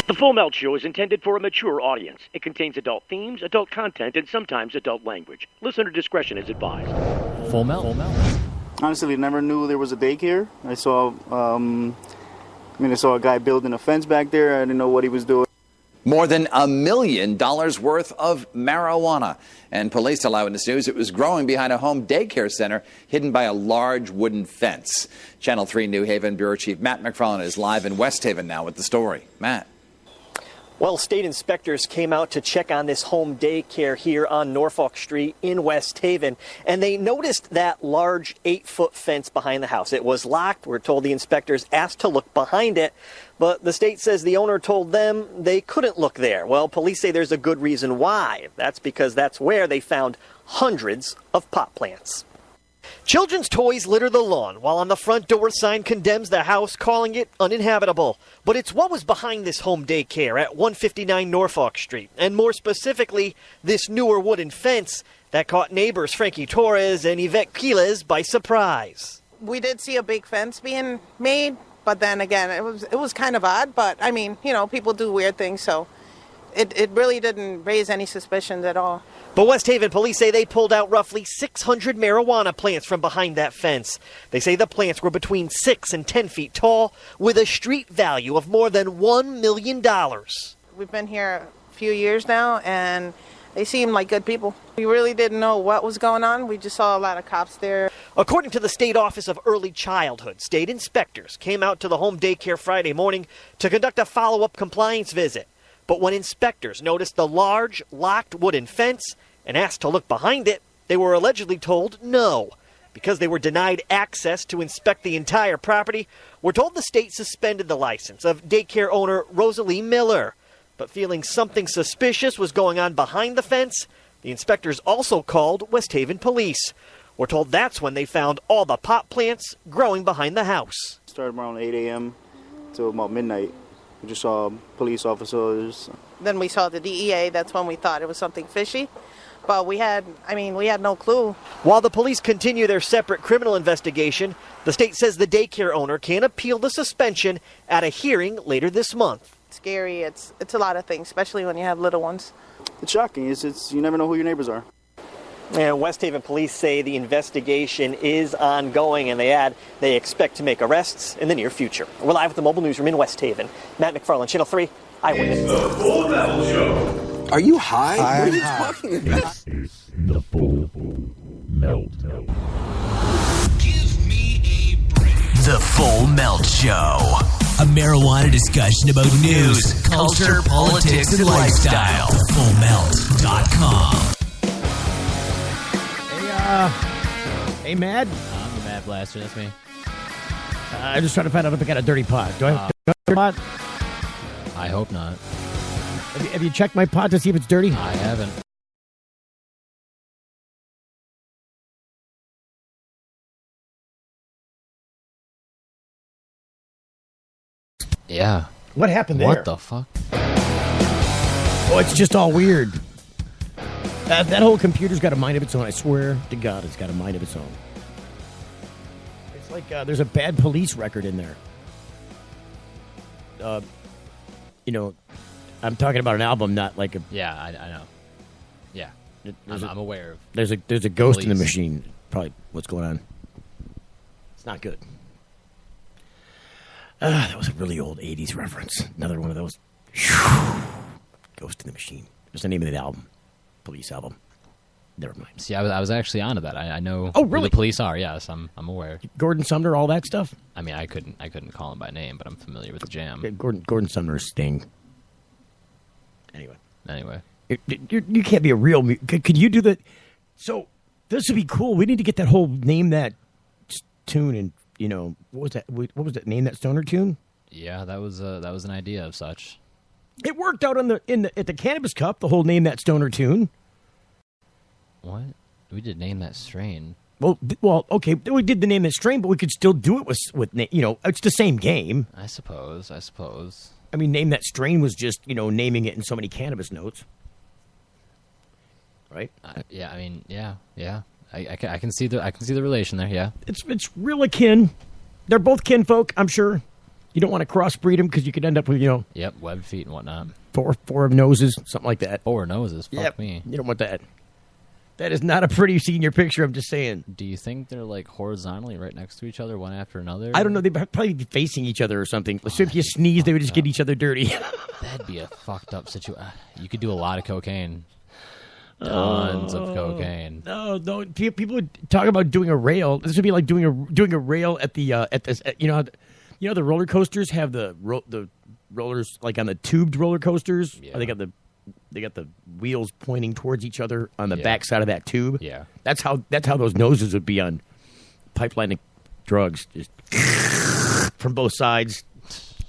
The Full Melt Show is intended for a mature audience. It contains adult themes, adult content, and sometimes adult language. Listener discretion is advised. Full Melt. Honestly, never knew there was a daycare. I saw a guy building a fence back there. I didn't know what he was doing. More than $1 million worth of marijuana. And police tell Eyewitness News it was growing behind a home daycare center hidden by a large wooden fence. Channel 3 New Haven Bureau Chief Matt McFarland is live in West Haven now with the story. Matt. Well, state inspectors came out to check on this home daycare here on Norfolk Street in West Haven, and they noticed that large 8-foot fence behind the house. It was locked. We're told the inspectors asked to look behind it, but the state says the owner told them they couldn't look there. Well, police say there's a good reason why. That's because that's where they found hundreds of pot plants. Children's toys litter the lawn, while on the front door sign condemns the house, calling it uninhabitable. But it's what was behind this home daycare at 159 Norfolk Street, and more specifically, this newer wooden fence that caught neighbors Frankie Torres and Yvette Quiles by surprise. We did see a big fence being made, but then again, it was kind of odd. But I mean, people do weird things, so it really didn't raise any suspicions at all. But West Haven police say they pulled out roughly 600 marijuana plants from behind that fence. They say the plants were between 6 and 10 feet tall, with a street value of more than $1 million. We've been here a few years now, and they seem like good people. We really didn't know what was going on. We just saw a lot of cops there. According to the State Office of Early Childhood, state inspectors came out to the home daycare Friday morning to conduct a follow-up compliance visit. But when inspectors noticed the large, locked wooden fence and asked to look behind it, they were allegedly told no. Because they were denied access to inspect the entire property, we're told the state suspended the license of daycare owner Rosalie Miller. But feeling something suspicious was going on behind the fence, the inspectors also called West Haven police. We're told that's when they found all the pot plants growing behind the house. It started around 8 a.m. to about midnight. We just saw police officers. Then we saw the DEA. That's when we thought it was something fishy. But we had no clue. While the police continue their separate criminal investigation, the state says the daycare owner can appeal the suspension at a hearing later this month. It's scary. It's a lot of things, especially when you have little ones. It's shocking. It's you never know who your neighbors are. And West Haven police say the investigation is ongoing, and they add they expect to make arrests in the near future. We're live at the mobile newsroom in West Haven. Matt McFarland, Channel 3, Eyewitness. It's the Full Melt Show. Are you high? What are you talking about? This is the Full Melt. Give me a break. The Full Melt Show. A marijuana discussion about news, culture, politics, and lifestyle. FullMelt.com. Hey, Mad? I'm the Mad Blaster, that's me. I'm just trying to find out if I got a dirty pot. Do I have a dirty pot? I hope not. Have you checked my pot to see if it's dirty? I haven't. Yeah. What happened there? What the fuck? Oh, it's just all weird. That whole computer's got a mind of its own. I swear to God, it's got a mind of its own. It's like there's a bad police record in there. I'm talking about an album, not like a... Yeah, I know. Yeah, I'm aware of... There's a ghost in the police. machine. Probably what's going on. It's not good. That was a really old 80s reference. Another one of those. Ghost in the Machine. What's the name of the album? Police album. Never mind. See, I was actually onto that. I know Oh, really? who the police are, yes, I'm aware. Gordon Sumner, all that stuff? I mean, I couldn't call him by name, but I'm familiar with the jam. Gordon Sumner's Sting. Anyway. You can't be a real... Could you do that? So, this would be cool. We need to get that whole Name That tune and, what was that? What was that? Name That Stoner tune? Yeah, that was an idea of such. It worked out at the Cannabis Cup, the whole Name That Stoner tune. What? We did Name That Strain. Well, okay, we did the Name That Strain, but we could still do it with it's the same game. I suppose. I mean, Name That Strain was just, naming it in so many cannabis notes. Right? Yeah. I can see the relation there. Yeah. It's real akin. They're both kinfolk, I'm sure. You don't want to crossbreed them because you could end up with, Yep, webbed feet and whatnot. four noses, something like that. 4 noses. Fuck me. You don't want that. That is not a pretty senior picture, I'm just saying. Do you think they're like horizontally right next to each other, one after another? I don't know. They'd probably be facing each other or something. So if you sneeze, they would just get each other dirty. That'd be a fucked up situation. You could do a lot of cocaine. Tons of cocaine. No. People would talk about doing a rail. This would be like doing a rail at the the roller coasters have the rollers like on the tubed roller coasters. Yeah. They got the wheels pointing towards each other on the back side of that tube. Yeah. That's how those noses would be on pipelining drugs, just from both sides,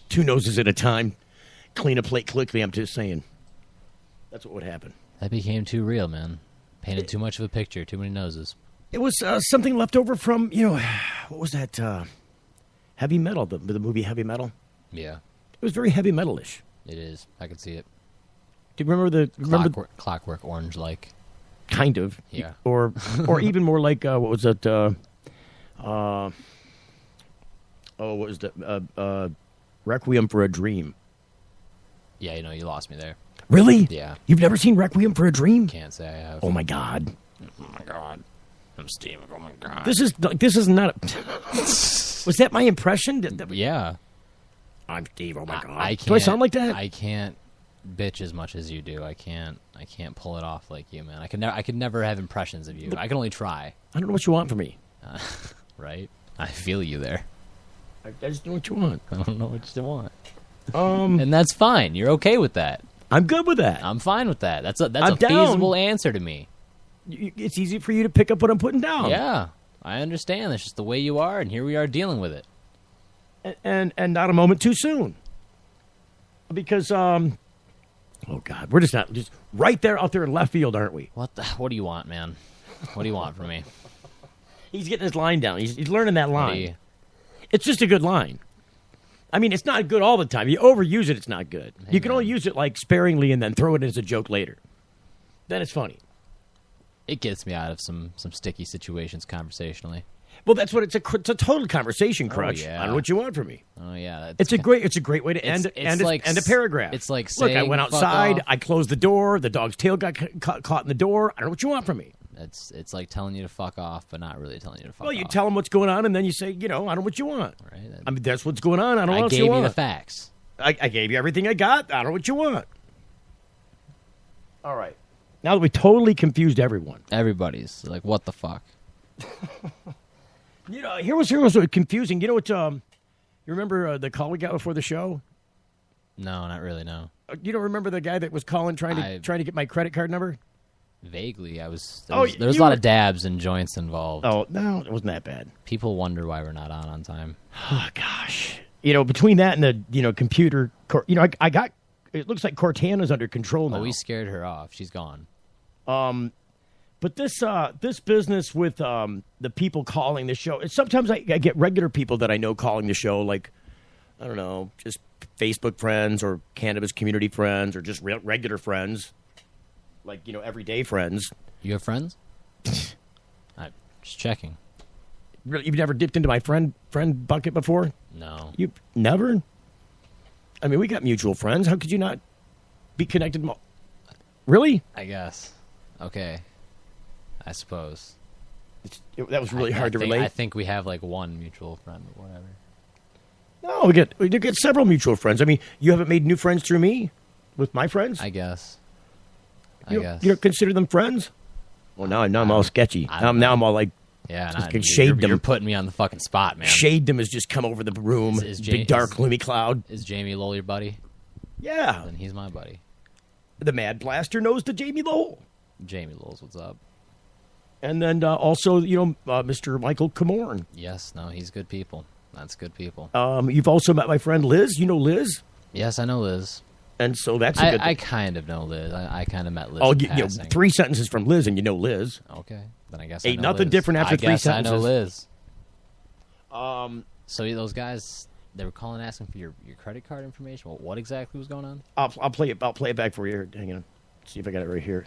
2 noses at a time. Clean a plate quickly. I'm just saying. That's what would happen. That became too real, man. Painted too much of a picture. Too many noses. It was something left over from what was that? Heavy Metal, the movie Heavy Metal. Yeah. It was very heavy metalish. It is. I can see it. Do you remember Clockwork Orange like? Kind of. Yeah. Or even more like what was it? What was the Requiem for a Dream? Yeah, you lost me there. Really? Yeah. You've never seen Requiem for a Dream? Can't say I have. Oh my God. Oh my God. I'm Steve. Oh my God. This is not. Was that my impression? Yeah. I'm Steve. Oh my God. I can't, do I sound like that? I can't bitch as much as you do. I can't pull it off like you, man. I could never have impressions of you. I can only try. I don't know what you want from me. Right? I feel you there. I just know what you want. I don't know what you want. And that's fine. You're okay with that. I'm good with that. I'm fine with that. That's a down. feasible answer to me. It's easy for you to pick up what I'm putting down. Yeah, I understand. That's just the way you are, and here we are dealing with it. And not a moment too soon. Because oh God, we're just right there out there in left field, aren't we? What do you want, man? What do you want from me? He's getting his line down. He's learning that line. You... It's just a good line. I mean, it's not good all the time. You overuse it, it's not good. Hey, you can only use it like sparingly and then throw it as a joke later. Then it's funny. It gets me out of some sticky situations conversationally. Well, that's what it's a total conversation crutch. Oh, yeah. I don't know what you want from me. Oh yeah, it's a great way to end a paragraph. It's like look, saying, I went outside, I closed the door, the dog's tail got caught in the door. I don't know what you want from me. It's like telling you to fuck off, but not really telling you to fuck off. Well, you tell them what's going on, and then you say, I don't know what you want. Right. I mean, that's what's going on. I don't know what you want. I want. gave you the facts. I gave you everything I got. I don't know what you want. All right. Now that we totally confused everyone. Everybody's like, what the fuck? Here was confusing. You know what? You remember the call we got before the show? No, not really. No. You don't remember the guy that was calling trying to get my credit card number? Vaguely, there was a lot of dabs and joints involved. Oh no, it wasn't that bad. People wonder why we're not on time. Oh gosh, between that and the computer, I got. It looks like Cortana's under control now. Oh, we scared her off. She's gone. But this business with the people calling the show, sometimes I get regular people that I know calling the show, like, I don't know, just Facebook friends or cannabis community friends or just regular friends, like, everyday friends. You have friends? I'm just checking. Really, you've never dipped into my friend bucket before? No. You've never? I mean, we got mutual friends. How could you not be connected? Really? I guess. Okay. I suppose. That was really hard to relate. I think we have like one mutual friend, but whatever. No, we get several mutual friends. I mean, you haven't made new friends through me with my friends? I guess. You don't consider them friends? Well, now I'm all sketchy. Now I'm all like, shade them. You're putting me on the fucking spot, man. Shade them has just come over the room. Big, dark, gloomy cloud. Is Jamie Lowell your buddy? Yeah. Then he's my buddy. The Mad Blaster knows the Jamie Lowell. Jamie Lowell's what's up. And then also, Mr. Michael Camorn. Yes, no, he's good people. That's good people. You've also met my friend Liz. You know Liz? Yes, I know Liz. And so that's a good thing. I kind of know Liz. I kind of met Liz. Oh, in 3 sentences from Liz, and you know Liz. Okay, then I guess ain't I know nothing Liz. different after 3 sentences. I know Liz. So those guys, they were calling asking for your credit card information. Well, what exactly was going on? I'll play it back for you. Hang on. See if I got it right here.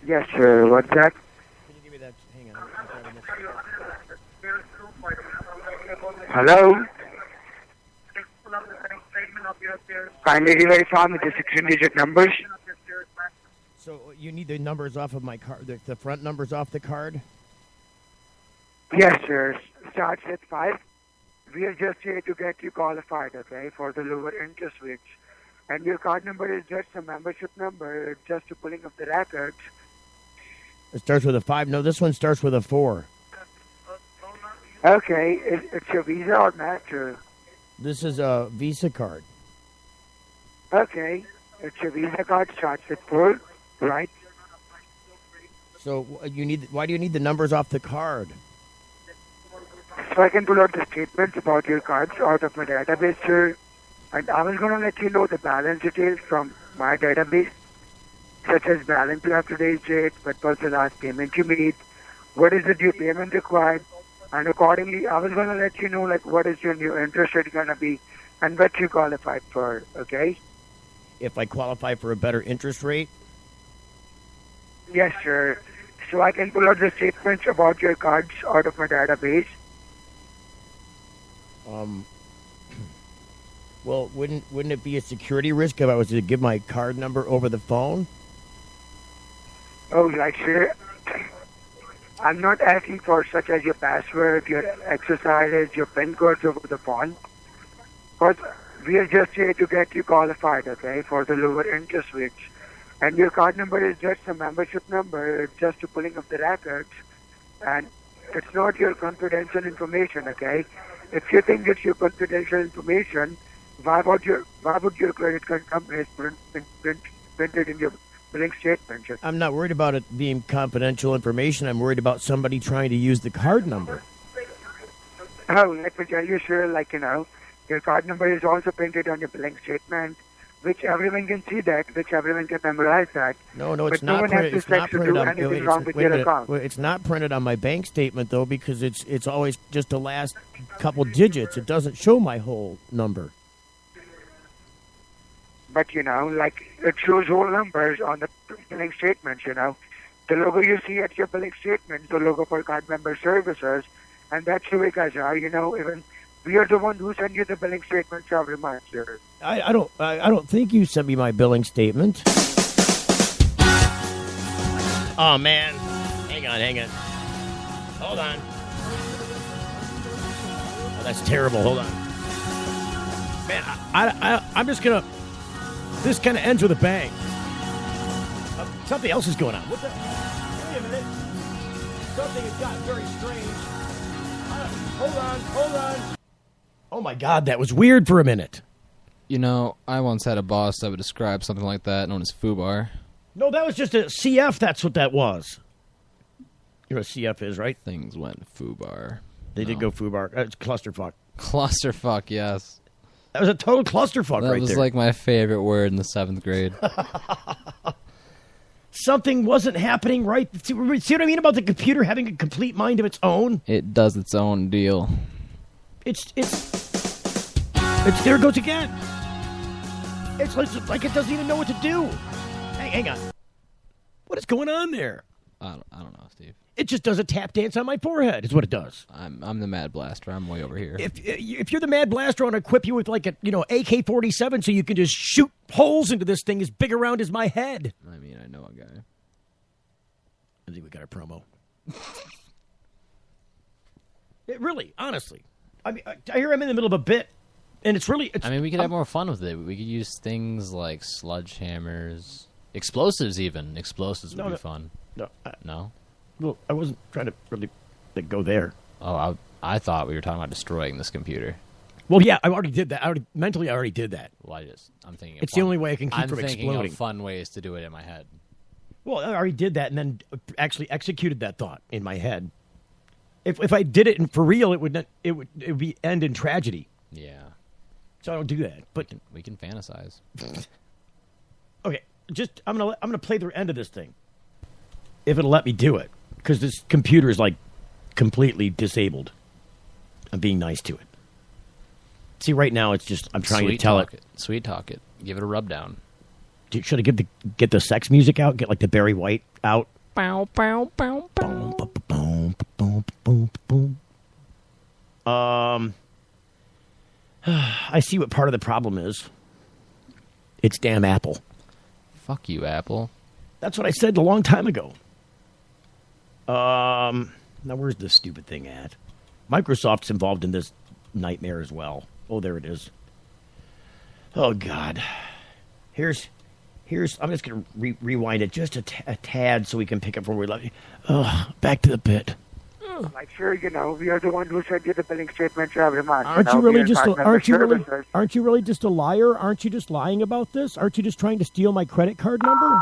Yes, sir. What's that? Can you give me that? Hang on. Hello? Kindly verify me the 16-digit numbers. So you need the numbers off of my card, the front numbers off the card? Yes, sir. Starts at 5. We are just here to get you qualified, okay, for the lower interest rates. And your card number is just a membership number, just to pulling up the records. It starts with a 5. No, this one starts with a 4. Okay, it's your Visa or Master? This is a Visa card. Okay, it's your Visa card, starts at 4, right? So why do you need the numbers off the card? So I can pull out the statements about your cards out of my database, sir. And I was going to let you know the balance details from my database, such as balance you have today's date, what was the last payment you made, what is the due payment required, and accordingly, I was going to let you know, like, what is your new interest rate going to be and what you qualified for, okay? If I qualify for a better interest rate? Yes, sir. So I can pull out the statements about your cards out of my database. Well, wouldn't it be a security risk if I was to give my card number over the phone? Oh, right, sir. I'm not asking for such as your password, your exercises, your PIN codes over the phone. Because we are just here to get you qualified, okay, for the lower interest rates. And your card number is just a membership number, it's just to pulling up the records. And it's not your confidential information, okay? If you think it's your confidential information, why would your credit card company print it in your billing statement? I'm not worried about it being confidential information. I'm worried about somebody trying to use the card number. Oh, let me tell you, sir, like, your card number is also printed on your billing statement, which everyone can see that, which everyone can memorize that. No, it's but no not one printed. has It's not to printed do on. anything wrong with your account. It's not printed on my bank statement though, because it's always just the last couple digits. It doesn't show my whole number. But, like, it shows whole numbers on the billing statement, The logo you see at your billing statement, the logo for card member services, and that's the way guys are, even we are the one who send you the billing statements every month, sir. I don't think you sent me my billing statement. Oh, man. Hang on. Hold on. Oh, that's terrible. Hold on. Man, I'm just going to... This kind of ends with a bang. Something else is going on. What the? Wait a minute. Something has gotten very strange. Hold on. Oh my God, that was weird for a minute. I once had a boss that would describe something like that, known as FUBAR. No, that was just a CF. That's what that was. You know what CF is, right? Things went FUBAR. They did go FUBAR. It's clusterfuck. Clusterfuck, yes. That was a total clusterfuck right there. That was like my favorite word in the 7th grade. Something wasn't happening right. See what I mean about the computer having a complete mind of its own? It does its own deal. It's there it goes again. It's like it doesn't even know what to do. Hang on. What is going on there? I don't know, Steve. It just does a tap dance on my forehead. Is what it does. I'm the Mad Blaster. I'm way over here. If you're the Mad Blaster, I want to equip you with like a AK-47 so you can just shoot holes into this thing as big around as my head. I mean, I know a guy. I think we got a promo. Really, honestly. I mean, I hear I'm in the middle of a bit, and it's really... I mean, we could have more fun with it. We could use things like sledgehammers, explosives even. Explosives would be fun. No? Well, I wasn't trying to really go there. Oh, I thought we were talking about destroying this computer. Well, yeah, I already did that. I already did that. Well, I'm thinking... It's the only way I can keep from exploding. I'm thinking of fun ways to do it in my head. Well, I already did that and then actually executed that thought in my head. If I did it for real, it would end in tragedy. Yeah. So I don't do that. But we can fantasize. Okay, I'm gonna play the end of this thing. If it'll let me do it, because this computer is like completely disabled. I'm being nice to it. See, right now it's just I'm trying to tell it. Sweet talk it. Give it a rub down. Should I get the sex music out? Get like the Barry White out. Bow, bow, bow, bow. I see what part of the problem is. It's damn Apple. Fuck you, Apple. That's what I said a long time ago. Now, where's this stupid thing at? Microsoft's involved in this nightmare as well. Oh, there it is. Oh, God. Here's. I'm just going to rewind it just a tad so we can pick up where we left. Back to the bit. Like, sure, we are the one who sent you the billing statements every month. Aren't you really just a liar? Aren't you just lying about this? Aren't you just trying to steal my credit card number?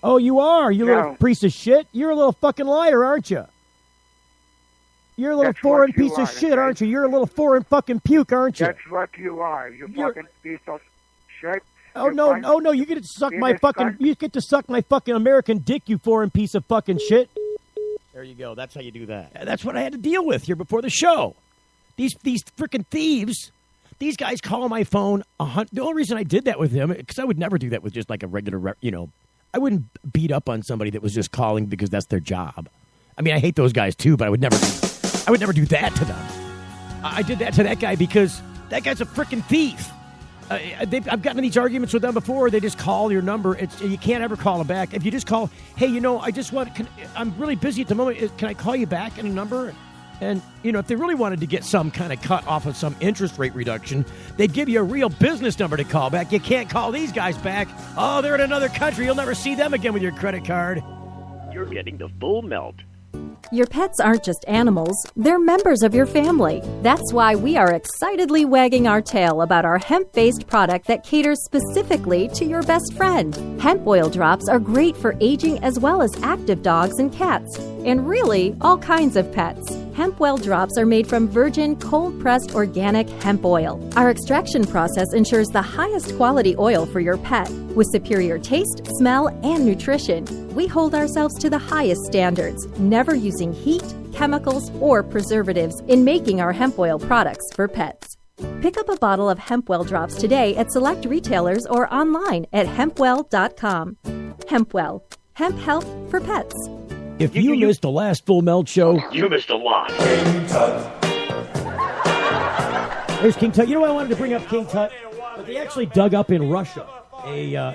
Oh, you are, you little piece of shit. You're a little fucking liar, aren't you? You're a little foreign piece of shit, aren't you? You're a little foreign fucking puke, aren't you? That's what you are. You fucking piece of shit. Oh no! You get to suck my fucking. You get to suck my fucking American dick, you foreign piece of fucking shit. There you go. That's how you do that. That's what I had to deal with here before the show. These freaking thieves. These guys call my phone. The only reason I did that with them, because I would never do that with just like a regular. I wouldn't beat up on somebody that was just calling because that's their job. I mean, I hate those guys too, but I would never do that to them. I did that to that guy because that guy's a freaking thief. I've gotten in these arguments with them before. They just call your number. You can't ever call them back. If you just call, hey, I'm really busy at the moment. Can I call you back in a number? And, if they really wanted to get some kind of cut off of some interest rate reduction, they'd give you a real business number to call back. You can't call these guys back. Oh, they're in another country. You'll never see them again with your credit card. You're getting the full melt. Your pets aren't just animals, they're members of your family. That's why we are excitedly wagging our tail about our hemp-based product that caters specifically to your best friend. Hemp oil drops are great for aging as well as active dogs and cats, and really all kinds of pets. Hemp oil drops are made from virgin, cold-pressed organic hemp oil. Our extraction process ensures the highest quality oil for your pet, with superior taste, smell, and nutrition. We hold ourselves to the highest standards, never using heat, chemicals, or preservatives in making our hemp oil products for pets. Pick up a bottle of hemp oil drops today at select retailers or online at hempwell.com. Hempwell, hemp health for pets. If you missed the last Full Melt show, you missed a lot. King Tut. There's King Tut. You know why I wanted to bring up King Tut? But they actually dug up in Russia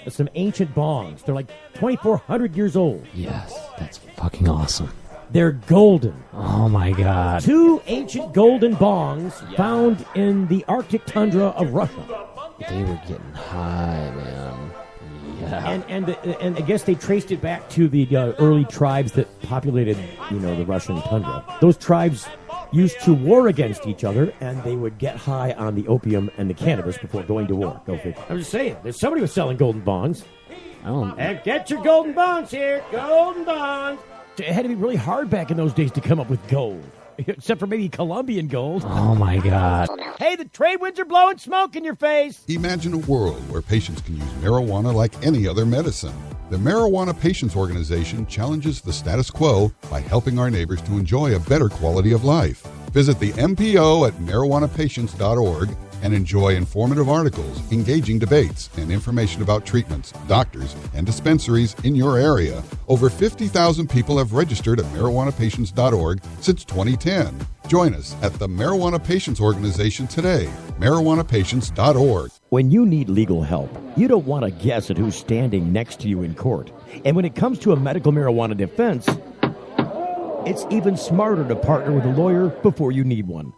some ancient bongs. They're like 2,400 years old. Yes, that's fucking awesome. They're golden. Oh, my God. 2 ancient golden bongs found in the Arctic tundra of Russia. They were getting high, man. Yeah. And I guess they traced it back to the early tribes that populated, the Russian tundra. Those tribes used to war against each other, and they would get high on the opium and the cannabis before going to war. Go figure. I'm just saying, there's somebody was selling golden bongs. And get your golden bongs here, golden bongs. It had to be really hard back in those days to come up with gold. Except for maybe Colombian gold. Oh, my God. Hey, the trade winds are blowing smoke in your face. Imagine a world where patients can use marijuana like any other medicine. The Marijuana Patients Organization challenges the status quo by helping our neighbors to enjoy a better quality of life. Visit the MPO at marijuanapatients.org and enjoy informative articles, engaging debates, and information about treatments, doctors, and dispensaries in your area. Over 50,000 people have registered at marijuanapatients.org since 2010. Join us at the Marijuana Patients Organization today, marijuanapatients.org. When you need legal help, you don't want to guess at who's standing next to you in court. And when it comes to a medical marijuana defense, it's even smarter to partner with a lawyer before you need one.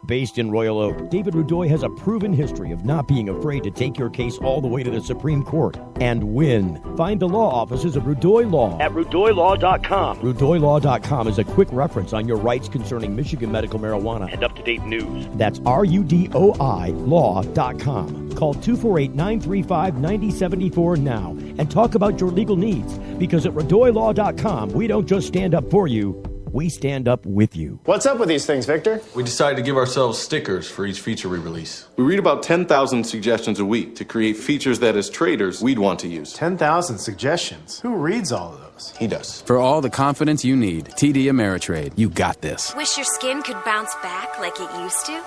Based in Royal Oak, David Rudoy has a proven history of not being afraid to take your case all the way to the Supreme Court and win. Find the law offices of Rudoy Law at RudoyLaw.com. RudoyLaw.com is a quick reference on your rights concerning Michigan medical marijuana and up-to-date news. That's RUDOI Law.com. Call 248-935-9074 now and talk about your legal needs, because at RudoyLaw.com, we don't just stand up for you, we stand up with you. What's up with these things, Victor? We decided to give ourselves stickers for each feature we release. We read about 10,000 suggestions a week to create features that, as traders, we'd want to use. 10,000 suggestions? Who reads all of those? He does. For all the confidence you need, TD Ameritrade. You got this. Wish your skin could bounce back like it used to?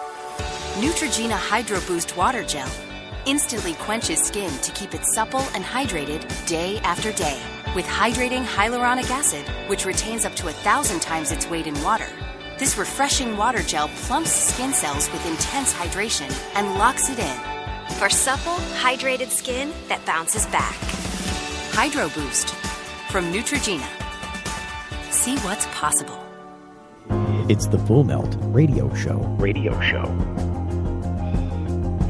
Neutrogena Hydro Boost Water Gel instantly quenches skin to keep it supple and hydrated day after day. With hydrating hyaluronic acid, which retains up to 1,000 times its weight in water. This refreshing water gel plumps skin cells with intense hydration and locks it in. for supple, hydrated skin that bounces back. Hydro Boost from Neutrogena. See what's possible. It's the Full Melt Radio Show. All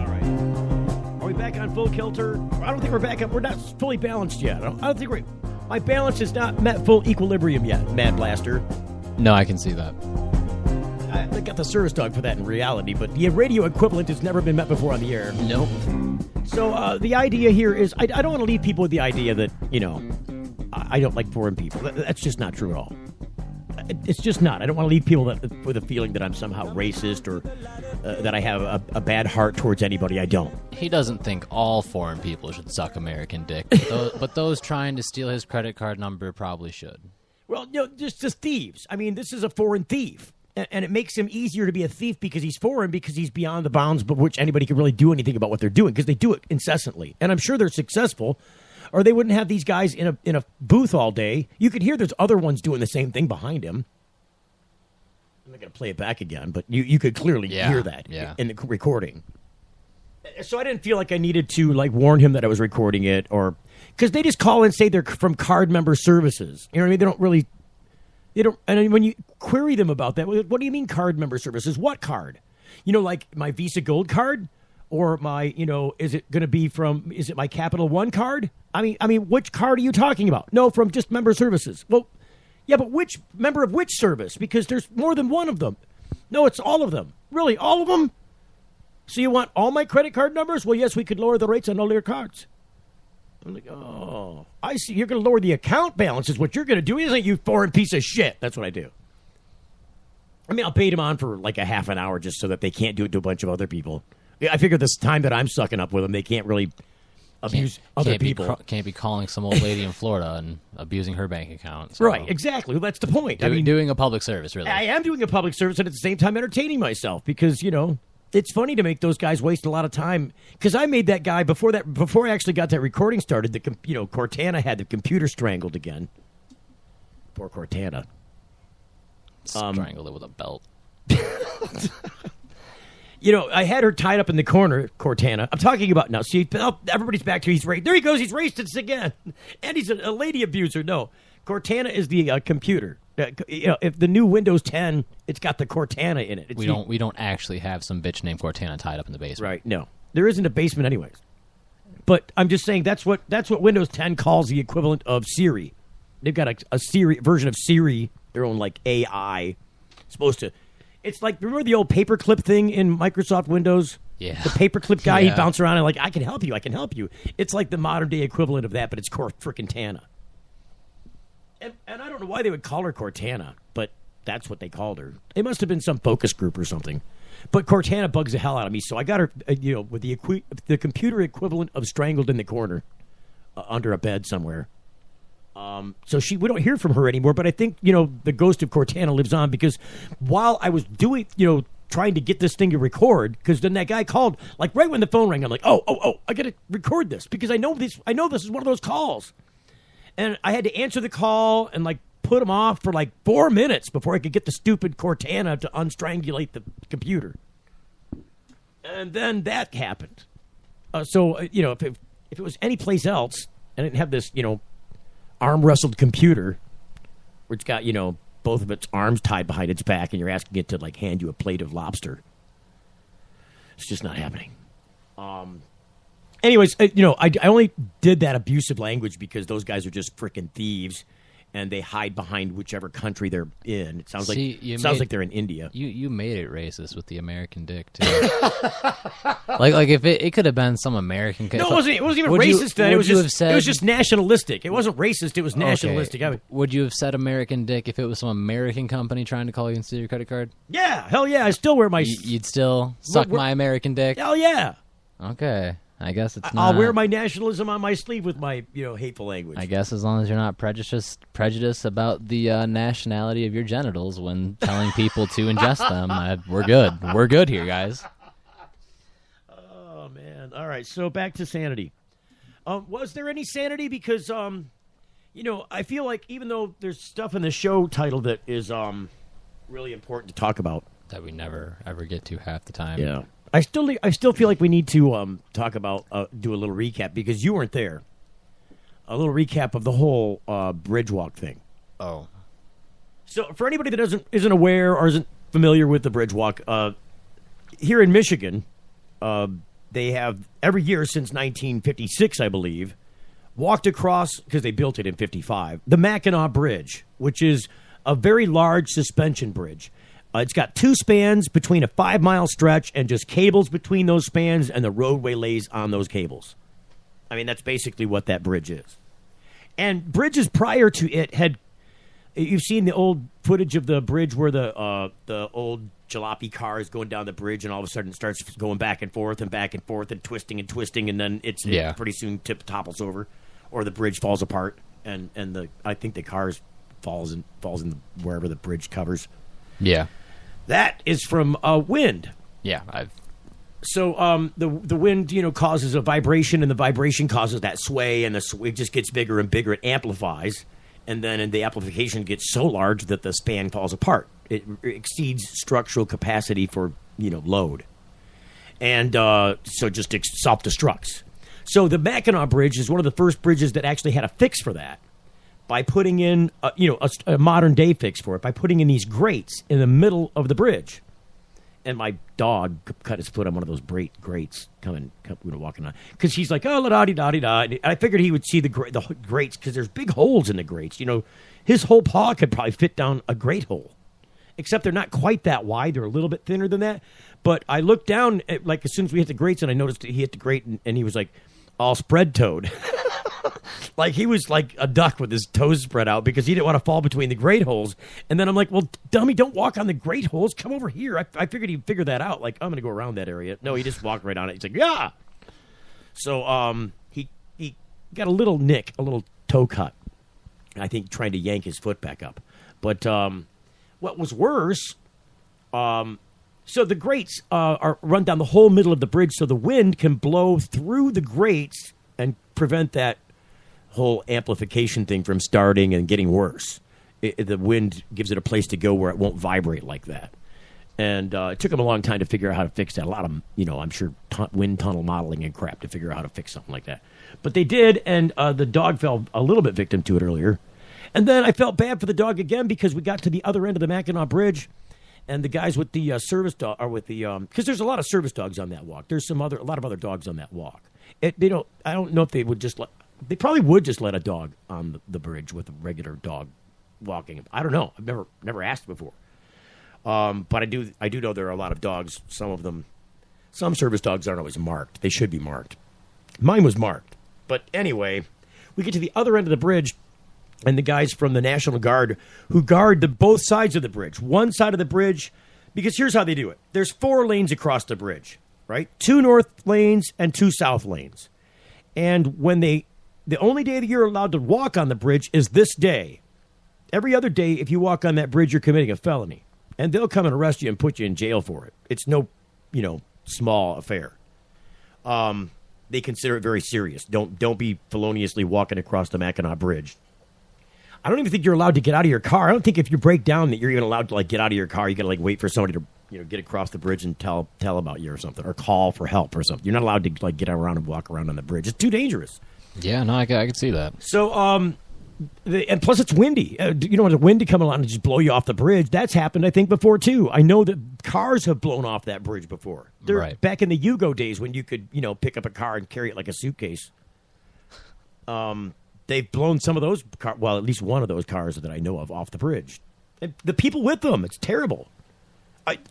right. Are we back on full kilter? I don't think we're back up. We're not fully balanced yet. I don't think we're... My balance has not met full equilibrium yet, Mad Blaster. No, I can see that. I got the service dog for that in reality, but the radio equivalent has never been met before on the air. Nope. So the idea here is I don't want to leave people with the idea that, I don't like foreign people. That's just not true at all. It's just not. I don't want to leave people with a feeling that I'm somehow racist or that I have a bad heart towards anybody. I don't. He doesn't think all foreign people should suck American dick, but those trying to steal his credit card number probably should. Well, just thieves. I mean, this is a foreign thief. And it makes him easier to be a thief because he's foreign, because he's beyond the bounds by which anybody can really do anything about what they're doing, because they do it incessantly. And I'm sure they're successful, or they wouldn't have these guys in a booth all day. You could hear there's other ones doing the same thing behind him. I'm not going to play it back again, but you could clearly hear that in the recording. So I didn't feel like I needed to warn him that I was recording it, or because they just call and say they're from card member services. You know what I mean? They don't really... And when you query them about that, what do you mean card member services? What card? Like my Visa Gold card, or my, is it going to be is it my Capital One card? I mean, which card are you talking about? No, from just member services. Well, yeah, but which member of which service? Because there's more than one of them. No, it's all of them. Really, all of them? So you want all my credit card numbers? Well, yes, we could lower the rates on all your cards. I'm like, oh, I see. You're going to lower the account balance is what you're going to do, isn't it, you foreign piece of shit? That's what I do. I mean, I'll bait them on for a half an hour just so that they can't do it to a bunch of other people. I figure this time that I'm sucking up with them, they can't really abuse other people. Can't be calling some old lady in Florida and abusing her bank account. So. Right, exactly. Well, that's the point. Doing a public service, really. I am doing a public service and at the same time entertaining myself because, it's funny to make those guys waste a lot of time because I made that guy before I actually got that recording started. Cortana had the computer strangled again. Poor Cortana. Strangled it with a belt. I had her tied up in the corner, Cortana. I'm talking about now. See, everybody's back to he's racist. There he goes. He's racist again, and he's a lady abuser. No, Cortana is the computer. If the new Windows 10, it's got the Cortana in it. We don't actually have some bitch named Cortana tied up in the basement. Right? No, there isn't a basement, anyways. But I'm just saying that's what Windows 10 calls the equivalent of Siri. They've got a Siri version of Siri, their own AI. Supposed to. It's like, remember the old paperclip thing in Microsoft Windows? Yeah. The paperclip guy, he'd bounce around and I can help you. It's like the modern day equivalent of that, but it's frickin' Tana. And I don't know why they would call her Cortana, but that's what they called her. It must have been some focus group or something. But Cortana bugs the hell out of me, so I got her, with the computer equivalent of strangled in the corner under a bed somewhere. So we don't hear from her anymore, but I think, the ghost of Cortana lives on because while I was doing, trying to get this thing to record, because then that guy called, right when the phone rang, I'm like, oh, I got to record this because I know this is one of those calls. And I had to answer the call and put him off for 4 minutes before I could get the stupid Cortana to unstrangulate the computer. And then that happened. So if it was any place else, I didn't have this arm wrestled computer where it's got both of its arms tied behind its back, and you're asking it to hand you a plate of lobster. It's just not happening. Anyways, I only did that abusive language because those guys are just freaking thieves, and they hide behind whichever country they're in. It sounds like they're in India. You made it racist with the American dick too. if it could have been some American. No, it wasn't even racist. Then it was just nationalistic. It wasn't racist. It was nationalistic. Okay. Would you have said American dick if it was some American company trying to call you and steal your credit card? Yeah, hell yeah. I still wear my. You'd still suck my American dick. Hell yeah. Okay. I guess it's not. I'll wear my nationalism on my sleeve with my, hateful language. I guess as long as you're not prejudiced about the nationality of your genitals when telling people to ingest them, we're good. We're good here, guys. Oh, man. All right, so back to sanity. Was there any sanity? Because, I feel like even though there's stuff in the show title that is really important to talk about. That we never, ever get to half the time. Yeah. I still feel like we need to talk about do a little recap because you weren't there. A little recap of the whole bridge walk thing. Oh. So for anybody that isn't aware or isn't familiar with the bridge walk, here in Michigan, they have every year since 1956, I believe, walked across, because they built it in 55, the Mackinac Bridge, which is a very large suspension bridge. It's got 2 spans between a 5-mile stretch and just cables between those spans, and the roadway lays on those cables. I mean, that's basically what that bridge is. And bridges prior to it had, you've seen the old footage of the bridge where the old jalopy car is going down the bridge, and all of a sudden it starts going back and forth and twisting, and then it pretty soon topples over, or the bridge falls apart, and I think the car falls in wherever the bridge covers. Yeah. That is from wind. Yeah, So the wind, causes a vibration, and the vibration causes that sway, and the sway just gets bigger and bigger. It amplifies, and then the amplification gets so large that the span falls apart. It exceeds structural capacity for load, and so just self-destructs. So the Mackinac Bridge is one of the first bridges that actually had a fix for that, by putting in a modern day fix for it, by putting in these grates in the middle of the bridge. And my dog cut his foot on one of those grates walking on, because he's like, oh, la-da-di-da-di-da. I figured he would see the grates, because there's big holes in the grates. His whole paw could probably fit down a grate hole, except they're not quite that wide. They're a little bit thinner than that. But I looked down, as soon as we hit the grates, and I noticed he hit the grate, and he was like all spread-toed. Like he was like a duck with his toes spread out, because he didn't want to fall between the grate holes. And then I'm like, well, dummy, don't walk on the grate holes. Come over here. I figured he'd figure that out. Like, I'm going to go around that area. No, he just walked right on it. He's like, yeah. So he got a little nick, a little toe cut, I think, trying to yank his foot back up. But what was worse, so the grates are run down the whole middle of the bridge, so the wind can blow through the grates and prevent that whole amplification thing from starting and getting worse. The wind gives it a place to go where it won't vibrate like that. And it took them a long time to figure out how to fix that. A lot of, I'm sure, wind tunnel modeling and crap to figure out how to fix something like that. But they did, and the dog fell a little bit victim to it earlier. And then I felt bad for the dog again, because we got to the other end of the Mackinac Bridge, and the guys with the service dog, or with the, because there's a lot of service dogs on that walk. There's a lot of other dogs on that walk. I don't know if they would just they probably would just let a dog on the bridge with a regular dog walking. I don't know. I've never asked before. But I do know there are a lot of dogs. Some service dogs aren't always marked. They should be marked. Mine was marked. But anyway, we get to the other end of the bridge, and the guys from the National Guard who guard both sides of the bridge. One side of the bridge, because here's how they do it. There's 4 lanes across the bridge, right? 2 north lanes and 2 south lanes. And when the only day that you're allowed to walk on the bridge is this day. Every other day, if you walk on that bridge, you're committing a felony. And they'll come and arrest you and put you in jail for it. It's no, small affair. They consider it very serious. Don't be feloniously walking across the Mackinac Bridge. I don't even think you're allowed to get out of your car. I don't think if you break down that you're even allowed to get out of your car. You got to wait for somebody to get across the bridge and tell about you or something, or call for help or something. You're not allowed to get around and walk around on the bridge. It's too dangerous. Yeah, no, I could see that. So, and plus it's windy. You don't want the wind to come along and just blow you off the bridge. That's happened, I think, before too. I know that cars have blown off that bridge before. Right. Back in the Yugo days when you could, pick up a car and carry it like a suitcase. They've blown some of those at least one of those cars that I know of off the bridge. And the people with them, it's terrible.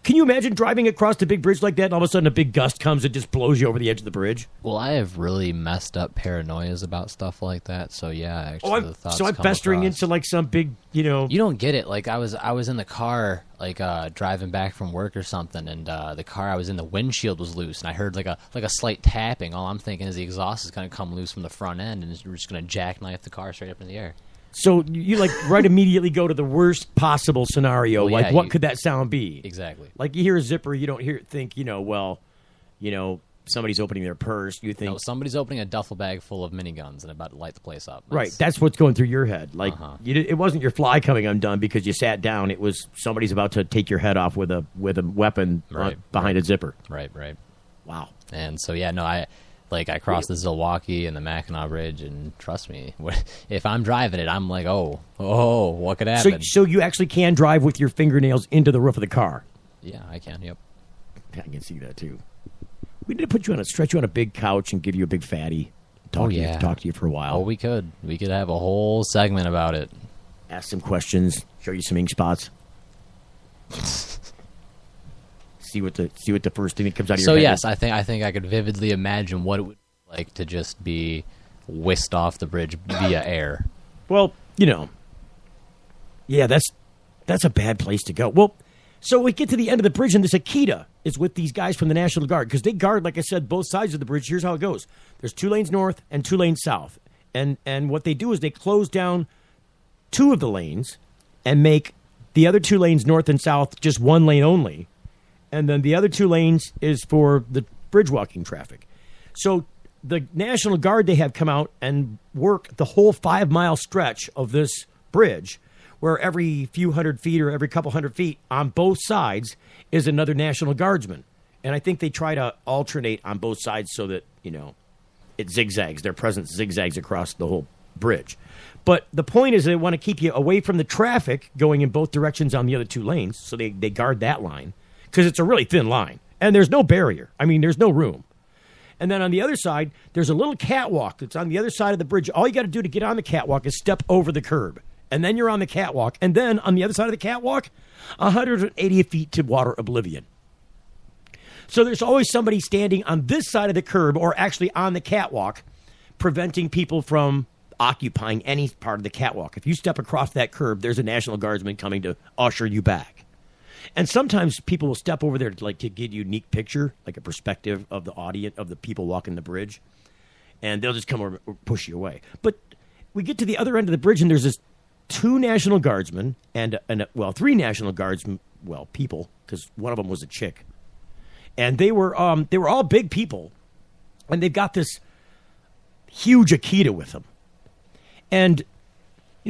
Can you imagine driving across the big bridge like that, and all of a sudden a big gust comes and just blows you over the edge of the bridge? Well, I have really messed up paranoias about stuff like that. So yeah, actually, the thoughts. So I'm festering into some big, You don't get it. Like I was in the car, driving back from work or something, and the car I was in, the windshield was loose, and I heard like a slight tapping. All I'm thinking is the exhaust is going to come loose from the front end, and we're just going to jackknife the car straight up in the air. So you right immediately go to the worst possible scenario. Well, yeah, what could that sound be? Exactly. Like you hear a zipper, you don't think, somebody's opening their purse. You think somebody's opening a duffel bag full of miniguns and about to light the place up. Right. That's what's going through your head. Like it wasn't your fly coming undone because you sat down. It was somebody's about to take your head off with a weapon behind a zipper. Right. Wow. And so, yeah, no, I crossed the Zilwaukee and the Mackinac Bridge, and trust me, if I'm driving it, I'm like, oh, what could happen? So you actually can drive with your fingernails into the roof of the car? Yeah, I can, yep. I can see that, too. We need to stretch you on a big couch and give you a big fatty. Talk to you for a while. Oh, we could. We could have a whole segment about it. Ask some questions, show you some ink spots. See what the first thing that comes out of your head. So yes, I think I could vividly imagine what it would be like to just be whisked off the bridge via air. Well, yeah, that's a bad place to go. Well, so we get to the end of the bridge, and this Akita is with these guys from the National Guard because they guard, like I said, both sides of the bridge. Here's how it goes: there's 2 lanes north and 2 lanes south, and what they do is they close down 2 of the lanes and make the other 2 lanes north and south just 1 lane only. And then the other 2 lanes is for the bridge walking traffic. So the National Guard, they have come out and work the whole 5-mile stretch of this bridge, where every few hundred feet or every couple hundred feet on both sides is another National Guardsman. And I think they try to alternate on both sides so that, it zigzags. Their presence zigzags across the whole bridge. But the point is they want to keep you away from the traffic going in both directions on the other 2 lanes, so they guard that line. Because it's a really thin line. And there's no barrier. I mean, there's no room. And then on the other side, there's a little catwalk that's on the other side of the bridge. All you got to do to get on the catwalk is step over the curb. And then you're on the catwalk. And then on the other side of the catwalk, 180 feet to water oblivion. So there's always somebody standing on this side of the curb, or actually on the catwalk, preventing people from occupying any part of the catwalk. If you step across that curb, there's a National Guardsman coming to usher you back. And sometimes people will step over there to get a unique picture, like a perspective of the audience, of the people walking the bridge. And they'll just come over and push you away. But we get to the other end of the bridge, and there's this 2 National Guardsmen and 3 National Guardsmen, people, because one of them was a chick. And they were all big people. And they've got this huge Akita with them. And,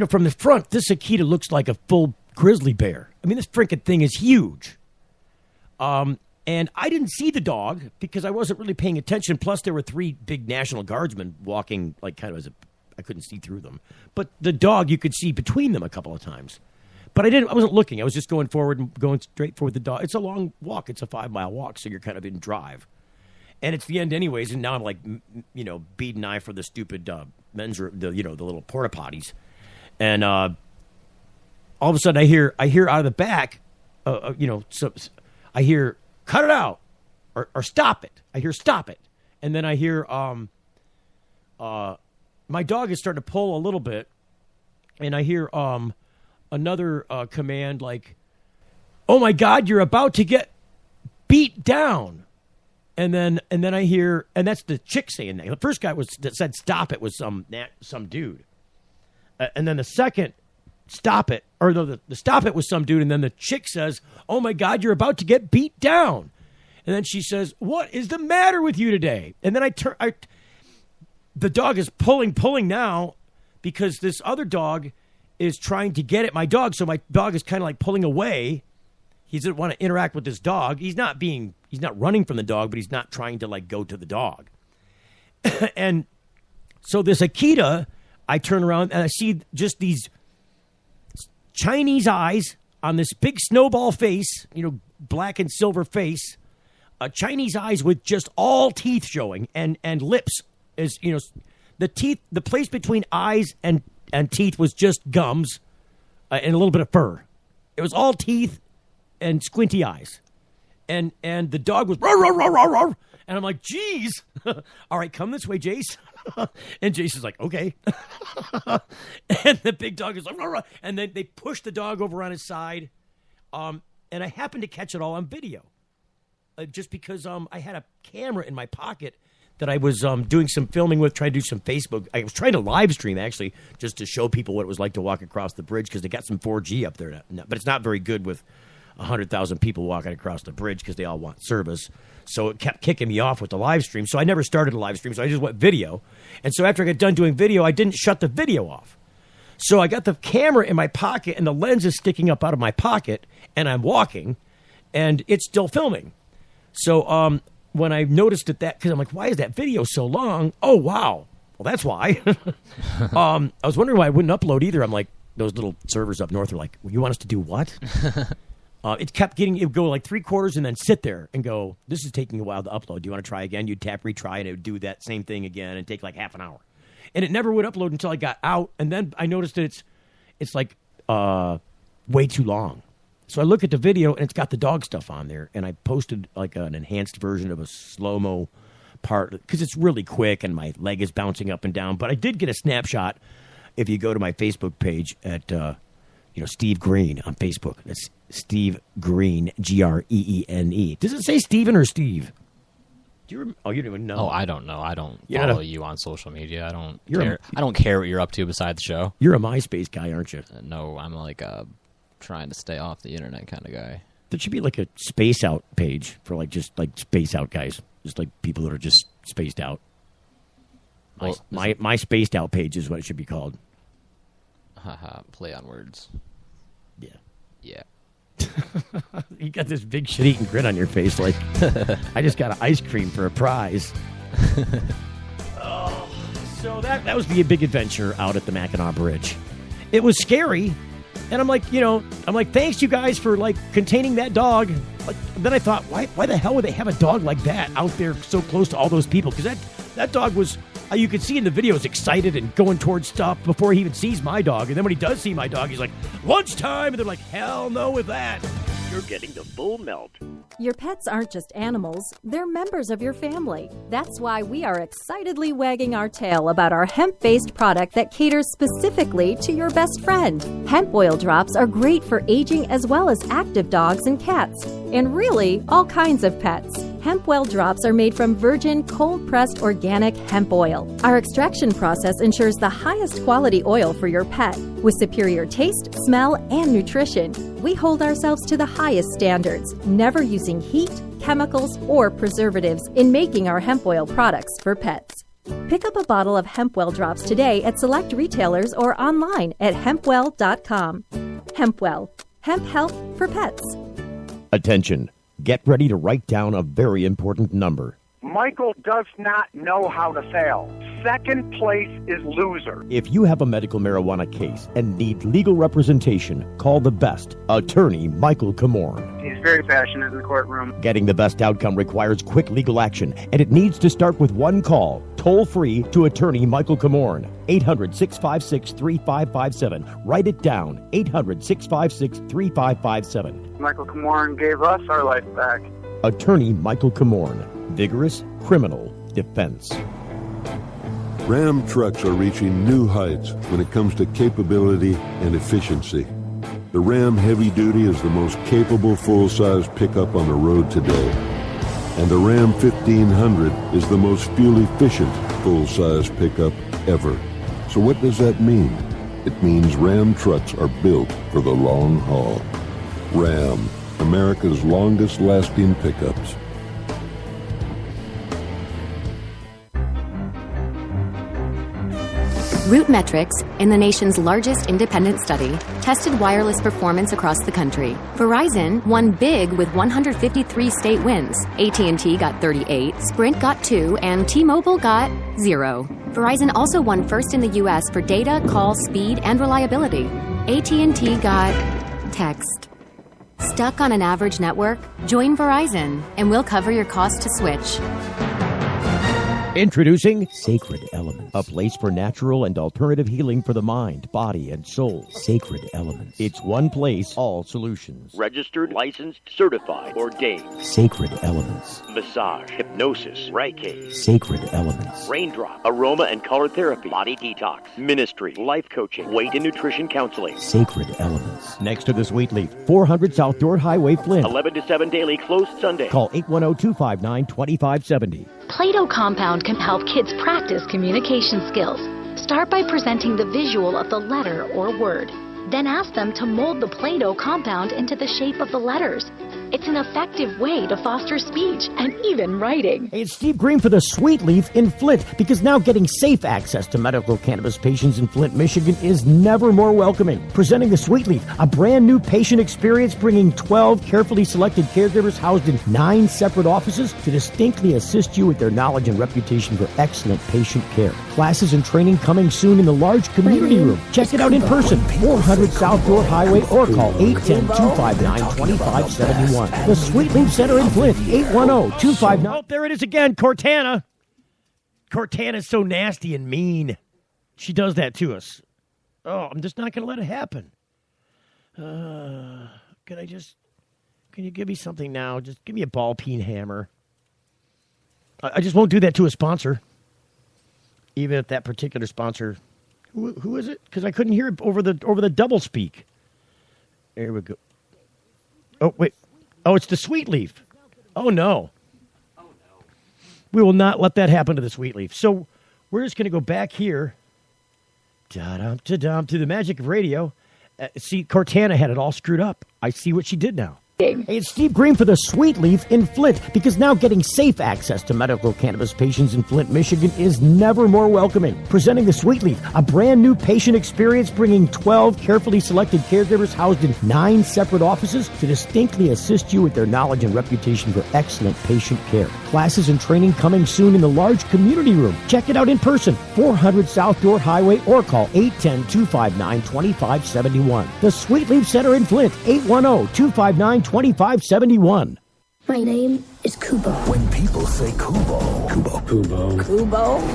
from the front, this Akita looks like a full grizzly bear. I mean, this freaking thing is huge. And I didn't see the dog because I wasn't really paying attention. Plus, there were 3 big National Guardsmen walking, kind of I couldn't see through them. But the dog, you could see between them a couple of times. But I wasn't looking. I was just going forward and going straight for the dog. It's a long walk. It's a 5-mile walk, so you're kind of in drive. And it's the end anyways, and now I'm beading eye for the stupid men's room, the little porta potties. And all of a sudden, I hear out of the back, so I hear cut it out or stop it. I hear stop it, and then I hear my dog is starting to pull a little bit, and I hear another command like, "Oh my God, you're about to get beat down." And then I hear, and that's the chick saying that. The first guy that said stop it was some dude, and then the second. Stop it, or the stop it was some dude, and then the chick says, "Oh my God, you're about to get beat down," and then she says, "What is the matter with you today?" And then the dog is pulling now because this other dog is trying to get at my dog, so my dog is kind of like pulling away. He doesn't want to interact with this dog. He's not running from the dog, but he's not trying to go to the dog. And so this Akita, I turn around and I see just these Chinese eyes on this big snowball face, black and silver face, Chinese eyes with just all teeth showing and lips is, the teeth, the place between eyes and teeth was just gums and a little bit of fur. It was all teeth and squinty eyes. And the dog was roar, roar, roar, roar, roar. And I'm like, geez. All right, come this way, Jace. And Jace is like, okay. And the big dog is like, roar, roar. And then they push the dog over on his side. And I happened to catch it all on video. Just because I had a camera in my pocket that I was doing some filming with, trying to do some Facebook. I was trying to live stream, actually, just to show people what it was like to walk across the bridge, because they got some 4G up there. But it's not very good with 100,000 people walking across the bridge because they all want service. So it kept kicking me off with the live stream. So I never started a live stream, so I just went video. And so after I got done doing video, I didn't shut the video off. So I got the camera in my pocket, and the lens is sticking up out of my pocket, and I'm walking, and it's still filming. So when I noticed that, because I'm like, why is that video so long? Oh, wow. Well, that's why. I was wondering why I wouldn't upload either. I'm like, those little servers up north are like, well, you want us to do what? It would go like 3/4 and then sit there and go, this is taking a while to upload. Do you want to try again? You'd tap retry and it would do that same thing again and take like half an hour. And it never would upload until I got out. And then I noticed that it's like way too long. So I look at the video and it's got the dog stuff on there. And I posted like an enhanced version of a slow-mo part because it's really quick and my leg is bouncing up and down. But I did get a snapshot if you go to my Facebook page at Steve Green on Facebook. That's Steve Green, Greene. Does it say Steven or Steve? You don't even know. Oh, I don't know. I don't follow you on social media. I don't care. I don't care what you're up to besides the show. You're a MySpace guy, aren't you? No, I'm like trying to stay off the internet kind of guy. There should be like a space out page for like just like space out guys, just like people that are just spaced out. My spaced out page is what it should be called. Haha, play on words. Yeah. You got this big shit-eating grin on your face like, I just got an ice cream for a prize. So that was the big adventure out at the Mackinac Bridge. It was scary, and I'm like, thanks you guys for like containing that dog. Like, then I thought, why the hell would they have a dog like that out there so close to all those people? Because that dog was, you could see in the videos, excited and going towards stuff before he even sees my dog. And then when he does see my dog, he's like, lunchtime! And they're like, hell no with that. You're getting the full melt. Your pets aren't just animals, they're members of your family. That's why we are excitedly wagging our tail about our hemp-based product that caters specifically to your best friend. Hemp oil drops are great for aging as well as active dogs and cats, and really all kinds of pets. Hemp oil drops are made from virgin, cold-pressed organic hemp oil. Our extraction process ensures the highest quality oil for your pet, with superior taste, smell, and nutrition. We hold ourselves to the highest standards, never using heat, chemicals, or preservatives in making our hemp oil products for pets. Pick up a bottle of hemp oil drops today at select retailers or online at hempwell.com. Hempwell, hemp health for pets. Attention. Get ready to write down a very important number. Michael does not know how to fail. Second place is loser. If you have a medical marijuana case and need legal representation, call the best, attorney Michael Comorn. He's very passionate in the courtroom. Getting the best outcome requires quick legal action, and it needs to start with one call, toll-free to attorney Michael Comorn. 800-656-3557. Write it down, 800-656-3557. Michael Comorn gave us our life back. Attorney Michael Comorn. Vigorous criminal defense. Ram trucks are reaching new heights when it comes to capability and efficiency. The Ram Heavy Duty is the most capable full-size pickup on the road today. And the Ram 1500 is the most fuel-efficient full-size pickup ever. So what does that mean? It means Ram trucks are built for the long haul. Ram, America's longest-lasting pickups. RootMetrics, in the nation's largest independent study, tested wireless performance across the country. Verizon won big with 153 state wins. AT&T got 38, Sprint got 2, and T-Mobile got 0. Verizon also won first in the U.S. for data, call, speed, and reliability. AT&T got text. Stuck on an average network? Join Verizon, and we'll cover your cost to switch. Introducing Sacred Elements, a place for natural and alternative healing for the mind, body, and soul. Sacred Elements. It's one place, all solutions. Registered, licensed, certified, ordained. Sacred Elements. Massage, hypnosis, Reiki. Sacred Elements. Raindrop, aroma and color therapy, body detox, ministry, life coaching, weight and nutrition counseling. Sacred Elements. Next to the Sweet Leaf, 400 South Dorr Highway, Flint. 11 to 7 daily, closed Sunday. Call 810-259-2570. Play-Doh Compound can help kids practice communication skills. Start by presenting the visual of the letter or word. Then ask them to mold the Play-Doh compound into the shape of the letters. It's an effective way to foster speech and even writing. Hey, it's Steve Green for the Sweet Leaf in Flint, because now getting safe access to medical cannabis patients in Flint, Michigan is never more welcoming. Presenting the Sweet Leaf, a brand new patient experience bringing 12 carefully selected caregivers housed in 9 separate offices to distinctly assist you with their knowledge and reputation for excellent patient care. Classes and training coming soon in the large community room. Check it out in person, 400 South Door Highway, or call 810-259-2571. The Sweet Leaf Center in Flint, 810-259. Oh, there it is again, Cortana. Cortana's so nasty and mean. She does that to us. Oh, I'm just not going to let it happen. Can you give me something now? Just give me a ball peen hammer. I just won't do that to a sponsor. Even if that particular sponsor, who is it? Because I couldn't hear it over the double speak. There we go. Oh, wait. Oh, it's the Sweet Leaf. Oh, no. We will not let that happen to the Sweet Leaf. So we're just going to go back here to the magic of radio. See, Cortana had it all screwed up. I see what she did now. Hey, it's Steve Green for the Sweet Leaf in Flint, because now getting safe access to medical cannabis patients in Flint, Michigan is never more welcoming. Presenting the Sweet Leaf, a brand new patient experience bringing 12 carefully selected caregivers housed in 9 separate offices to distinctly assist you with their knowledge and reputation for excellent patient care. Classes and training coming soon in the large community room. Check it out in person, 400 South Door Highway, or call 810-259-2571. The Sweet Leaf Center in Flint, 810-259-2571. My name is Kubo. When people say Kubo,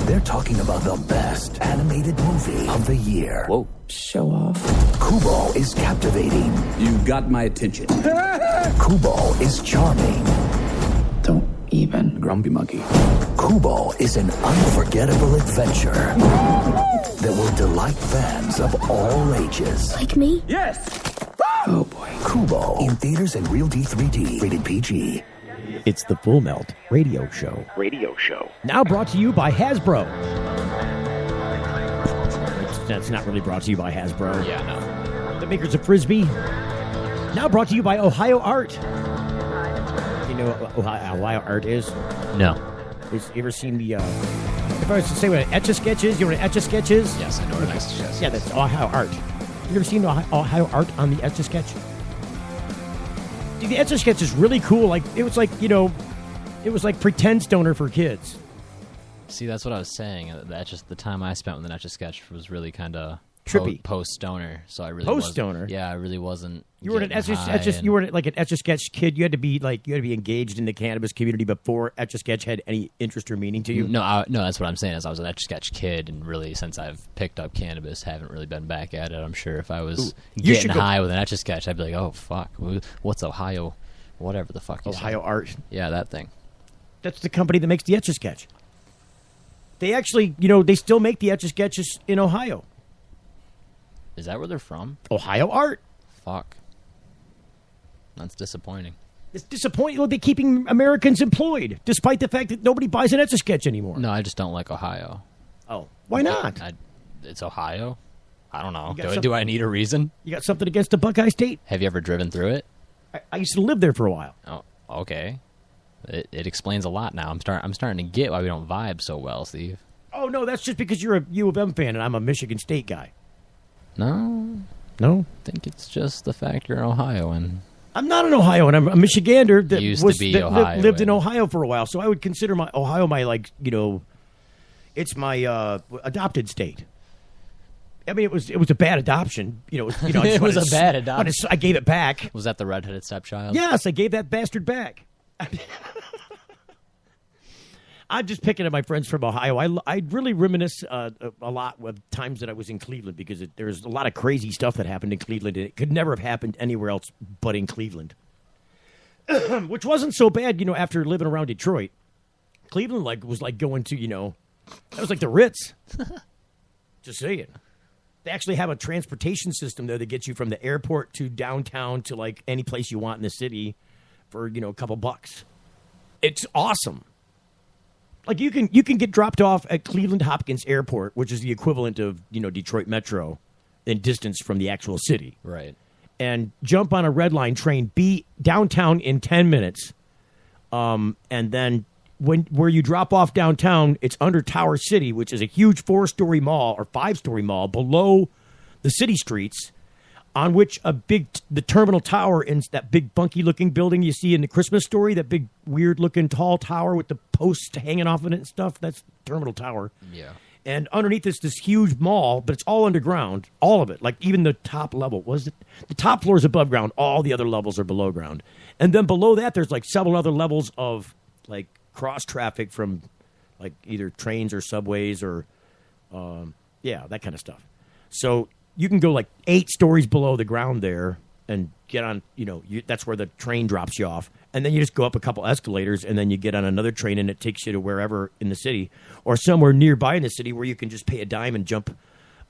they're talking about the best animated movie of the year. Whoa. Show off. Kubo is captivating. You got my attention. Kubo is charming. Don't even. Grumpy monkey. Kubo is an unforgettable adventure that will delight fans of all ages. Like me? Yes! Oh, boy. Kubo, in theaters and Real D 3D, rated PG. It's the Full Melt Radio Show. Radio show. Now brought to you by Hasbro. That's not really brought to you by Hasbro. Yeah, no. The makers of Frisbee. Now brought to you by Ohio Art. You know what Ohio Art is? No. You ever seen the... if I was to say what an Etch-a-Sketch is, you know what an Etch-a-Sketch is? Yes, I know what an Etch-a-Sketch is. Yeah, that's Ohio Art. You ever seen Ohio Art on the Etch-a-Sketch? Dude, the Etch-a-Sketch is really cool. Like, it was like, it was like pretend stoner for kids. See, that's what I was saying. That's just the time I spent with the Etch-a-Sketch was really kind of trippy, post-stoner. So I really post-stoner. Yeah, I really wasn't. You were you were like an Etch-a-Sketch kid. You had to be engaged in the cannabis community before Etch-a-Sketch had any interest or meaning to you. No, that's what I'm saying. Is I was an Etch-a-Sketch kid, and really since I've picked up cannabis, haven't really been back at it. I'm sure if I was getting high with an Etch-a-Sketch, I'd be like, oh fuck, what's Ohio, whatever the fuck. Ohio Art. Yeah, that thing. That's the company that makes the Etch-a-Sketch. They actually, they still make the Etch-a-Sketches in Ohio. Is that where they're from? Ohio Art. Fuck. That's disappointing. It's disappointing. They're keeping Americans employed, despite the fact that nobody buys an Etch-a-Sketch anymore. No, I just don't like Ohio. Oh, why not? It's Ohio. I don't know. Do I need a reason? You got something against the Buckeye State? Have you ever driven through it? I used to live there for a while. Oh, okay. It explains a lot now. I'm starting to get why we don't vibe so well, Steve. Oh no, that's just because you're a U of M fan and I'm a Michigan State guy. No. I think it's just the fact you're an Ohioan. I'm not an Ohioan. I'm a Michigander that lived in Ohio for a while. So I would consider my Ohio it's my adopted state. I mean, it was a bad adoption. It was a bad adoption. I gave it back. Was that the redheaded stepchild? Yes, I gave that bastard back. I'm just picking at my friends from Ohio. I really reminisce a lot with times that I was in Cleveland because there's a lot of crazy stuff that happened in Cleveland, and it could never have happened anywhere else but in Cleveland. Which wasn't so bad, after living around Detroit. Cleveland was like going to, that was like the Ritz. Just saying. They actually have a transportation system there that gets you from the airport to downtown to like any place you want in the city for, a couple bucks. It's awesome. Like you can get dropped off at Cleveland Hopkins Airport, which is the equivalent of, Detroit Metro in distance from the actual city. Right. and jump on a red line train, be downtown in 10 minutes, and then where you drop off downtown, it's under Tower City, which is a huge 4-story mall or 5-story mall below the city streets, on which the terminal tower in that big funky-looking building you see in the Christmas Story, that big weird-looking tall tower with the posts hanging off of it and stuff, that's terminal tower. Yeah. And underneath is this huge mall, but it's all underground, all of it. Like even the top level the top floor is above ground. All the other levels are below ground. And then below that, there's like several other levels of like cross traffic from like either trains or subways or, that kind of stuff. So you can go like 8 stories below the ground there and get on, that's where the train drops you off. And then you just go up a couple escalators and then you get on another train and it takes you to wherever in the city or somewhere nearby in the city where you can just pay a dime and jump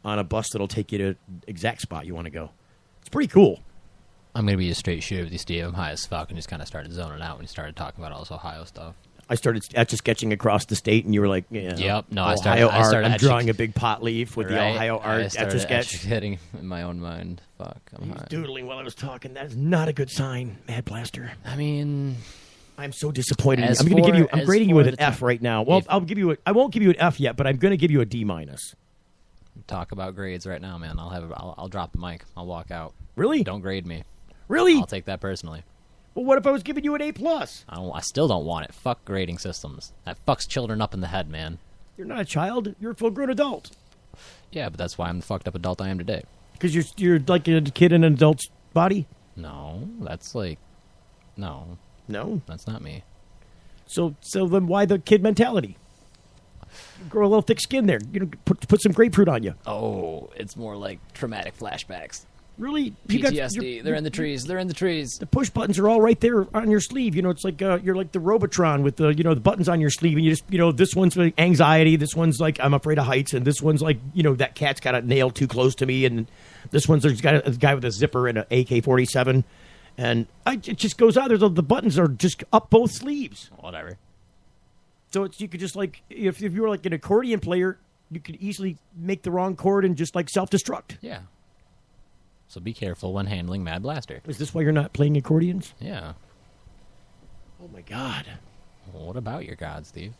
on a bus that'll take you to the exact spot you want to go. It's pretty cool. I'm going to be a straight shooter with you, Steve. I'm high as fuck and just kind of started zoning out when you started talking about all this Ohio stuff. I started etch-a-sketching across the state, and you were like, "Yep, no, Ohio I started I'm drawing a big pot leaf with the Ohio art etch-a-sketch." Hitting in my own mind. Fuck, I'm high. Doodling while I was talking. That is not a good sign, Mad Blaster. I mean, I'm so disappointed. I'm grading you with an F right now. Well, I won't give you an F yet, but I'm going to give you a D-. Talk about grades right now, man. I'll drop the mic. I'll walk out. Really? Don't grade me. Really? I'll take that personally. Well, what if I was giving you an A+? I still don't want it. Fuck grading systems. That fucks children up in the head, man. You're not a child. You're a full-grown adult. Yeah, but that's why I'm the fucked up adult I am today. Because you're like a kid in an adult's body? No, that's like... No. No? That's not me. So then why the kid mentality? Grow a little thick skin there. Put some grapefruit on you. Oh, it's more like traumatic flashbacks. Really? PTSD. They're in the trees. They're in the trees. The push buttons are all right there on your sleeve. It's like you're like the Robotron with the the buttons on your sleeve, and you just this one's like anxiety. This one's like I'm afraid of heights, and this one's like that cat's got a nail too close to me, and this one's there's got a guy with a zipper and an AK-47, and it just goes out. The buttons are just up both sleeves. Whatever. So you could just like if you were like an accordion player, you could easily make the wrong chord and just like self-destruct. Yeah. So be careful when handling Mad Blaster. Is this why you're not playing accordions? Yeah. Oh, my God. Well, what about your god, Steve?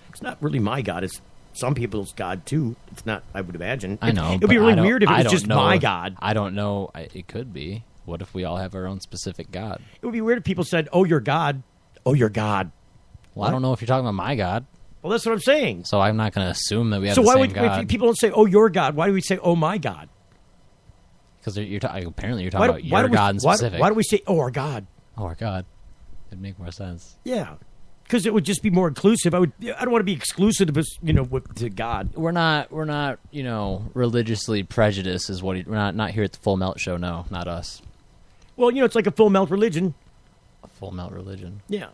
It's not really my god. It's some people's god, too. It's not, I would imagine. I know. It would be really weird if it was just my god. I don't know. It could be. What if we all have our own specific god? It would be weird if people said, oh, your god. Oh, your god. Well, what? I don't know if you're talking about my god. Well, that's what I'm saying. So I'm not going to assume that we have the same god. So why would people don't say, oh, your god? Why do we say, oh, my god? Because apparently you're talking about your God in specific. Why do we say, oh, our God? Oh, our God. It'd make more sense. Yeah. Because it would just be more inclusive. I don't want to be exclusive to God. We're not religiously prejudiced is what we're not here at the Full Melt Show, no, not us. Well, it's like a full melt religion. A full melt religion. Yeah.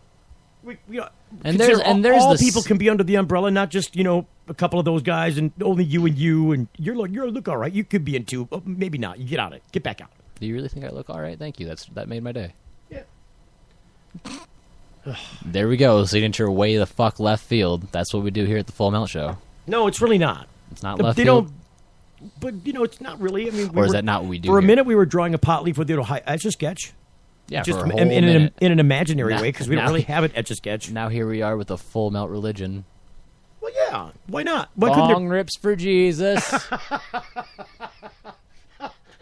And there's all people can be under the umbrella, not just a couple of those guys, and only you, and you look all right. You could be in two, maybe not. You get out of it, get back out. Do you really think I look all right? Thank you. That made my day. Yeah. There we go. Signature way the fuck left field. That's what we do here at the Full Melt Show. No, it's really not. It's not left field. But it's not really. I mean, or is that not what we do? For a minute, we were drawing a pot leaf with Etch-a-Sketch. Yeah, just for a whole minute. In an imaginary way, because we don't really have an Etch-a-Sketch. Now here we are with a Full Melt religion. Well, yeah. Why not? Bong rips for Jesus.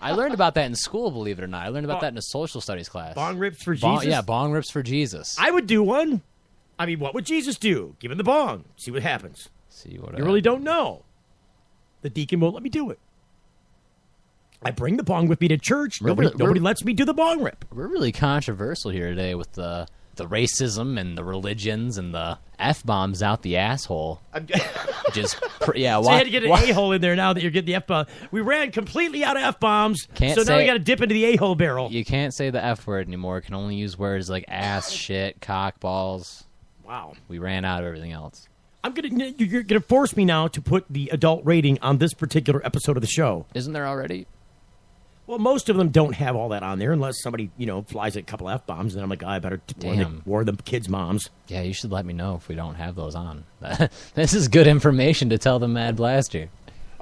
I learned about that in school, believe it or not. I learned about that in a social studies class. Bong rips for Jesus? Yeah, bong rips for Jesus. I would do one. I mean, what would Jesus do? Give him the bong. See what happens. You really don't know. The deacon won't let me do it. I bring the bong with me to church. Nobody lets me do the bong rip. We're really controversial here today with the racism and the religions and the F-bombs out the asshole. Just so you had to get an a-hole in there now that you're getting the F-bomb. We ran completely out of F-bombs, so now we got to dip into the a-hole barrel. You can't say the F word anymore. You can only use words like ass, shit, cock, balls. Wow. We ran out of everything else. You're gonna force me now to put the adult rating on this particular episode of the show. Isn't there already? Well, most of them don't have all that on there unless somebody, flies a couple F-bombs, and I'm like, I better warn the kids' moms. Yeah, you should let me know if we don't have those on. This is good information to tell the Mad Blaster.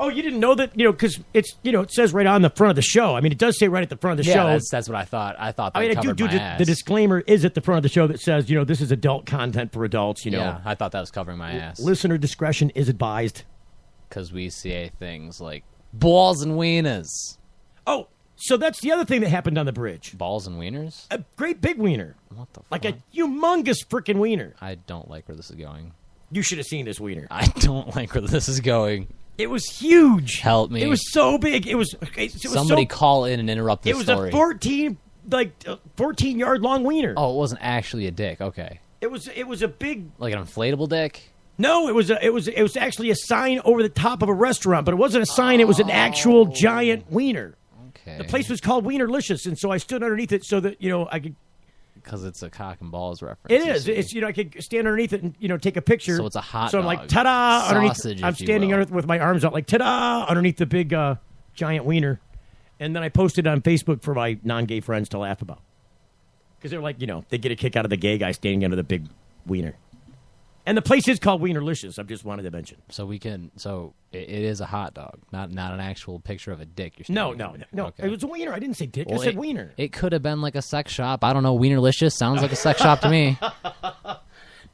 Oh, you didn't know that? Because it's, it says right on the front of the show. I mean, it does say right at the front of the show. Yeah, that's what I thought. I thought that covered my ass. The disclaimer is at the front of the show that says, this is adult content for adults, Yeah, I thought that was covering my ass. Listener discretion is advised. Because we say things like balls and wieners. Oh, so that's the other thing that happened on the bridge. Balls and wieners? A great big wiener. What the fuck? Like a humongous freaking wiener. I don't like where this is going. You should have seen this wiener. I don't like where this is going. It was huge. Help me. It was so big. It was Somebody call in and interrupt this story. It was a 14-yard long wiener. Oh, it wasn't actually a dick. Okay. It was a big, like an inflatable dick. No, it was actually a sign over the top of a restaurant, but it wasn't a sign. It was an actual giant wiener. Okay. The place was called Wienerlicious, and so I stood underneath it so that I could. Because it's a cock and balls reference. It is. It's I could stand underneath it and take a picture. So it's a hot So I'm dog. like ta-da underneath. Sausage, I'm standing underneath with my arms out like ta-da underneath the big giant wiener, and then I posted it on Facebook for my non-gay friends to laugh about because they're like they get a kick out of the gay guy standing under the big wiener. And the place is called Wienerlicious. I just wanted to mention. So it is a hot dog, not an actual picture of a dick. You're No. Okay. It was a wiener. I didn't say dick. Well, I said wiener. It could have been like a sex shop. I don't know. Wienerlicious sounds like a sex shop to me.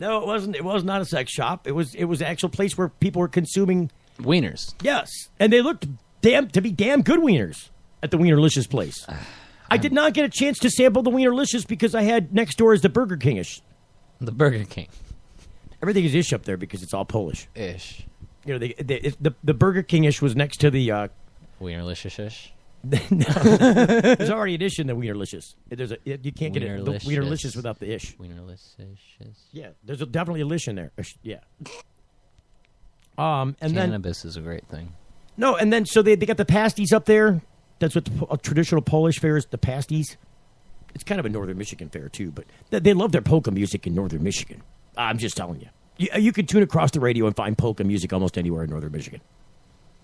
No, it wasn't. It was not a sex shop. It was an actual place where people were consuming wieners. Yes, and they looked damn good wieners at the Wienerlicious place. I did not get a chance to sample the Wienerlicious because I had next door is the Burger King-ish. The Burger King. Everything is ish up there because it's all Polish. Ish. The Burger King-ish was next to the Wienerlicious-ish. No, there's already an ish in the Wienerlicious. You can't get it the Wienerlicious without the ish. Wienerlicious. Yeah, there's definitely a lish in there. Yeah. And Cannabis is a great thing. No, and then so they got the pasties up there. That's what the traditional Polish fare is. The pasties. It's kind of a Northern Michigan fare too, but they love their polka music in Northern Michigan. I'm just telling you. You could tune across the radio and find polka music almost anywhere in Northern Michigan.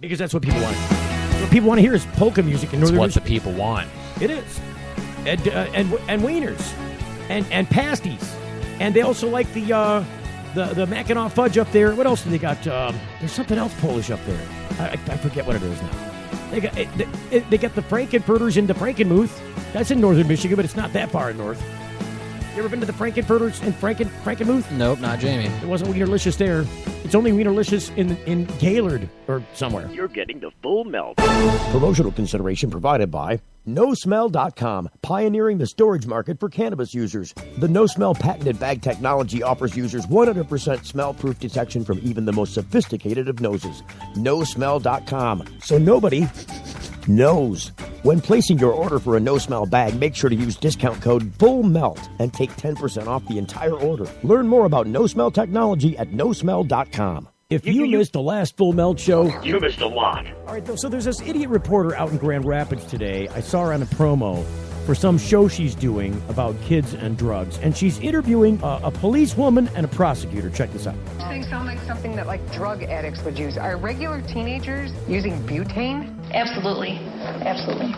Because that's what people want. What people want to hear is polka music in Northern Michigan. It's what the people want. It is. And wieners. And pasties. And they also like the Mackinac fudge up there. What else do they got? There's something else Polish up there. I forget what it is now. They got the Frankenfurters into Frankenmuth. That's in Northern Michigan, but it's not that far north. You ever been to the Frankenfurters and Frankenmuth? Nope, not Jamie. It wasn't Wienerlicious there. It's only Wienerlicious in Gaylord or somewhere. You're getting the full melt. Promotional consideration provided by NoSmell.com, pioneering the storage market for cannabis users. The NoSmell patented bag technology offers users 100% smell-proof detection from even the most sophisticated of noses. NoSmell.com, so nobody knows. When placing your order for a no-smell bag, make sure to use discount code FULLMELT and take 10% off the entire order. Learn more about no-smell technology at NoSmell.com. If you missed the last Full Melt show, you missed a lot. All right, so there's this idiot reporter out in Grand Rapids today. I saw her on a promo for some show she's doing about kids and drugs, and she's interviewing a policewoman and a prosecutor. Check this out. These things sound like something that drug addicts would use. Are regular teenagers using butane? Absolutely. Absolutely.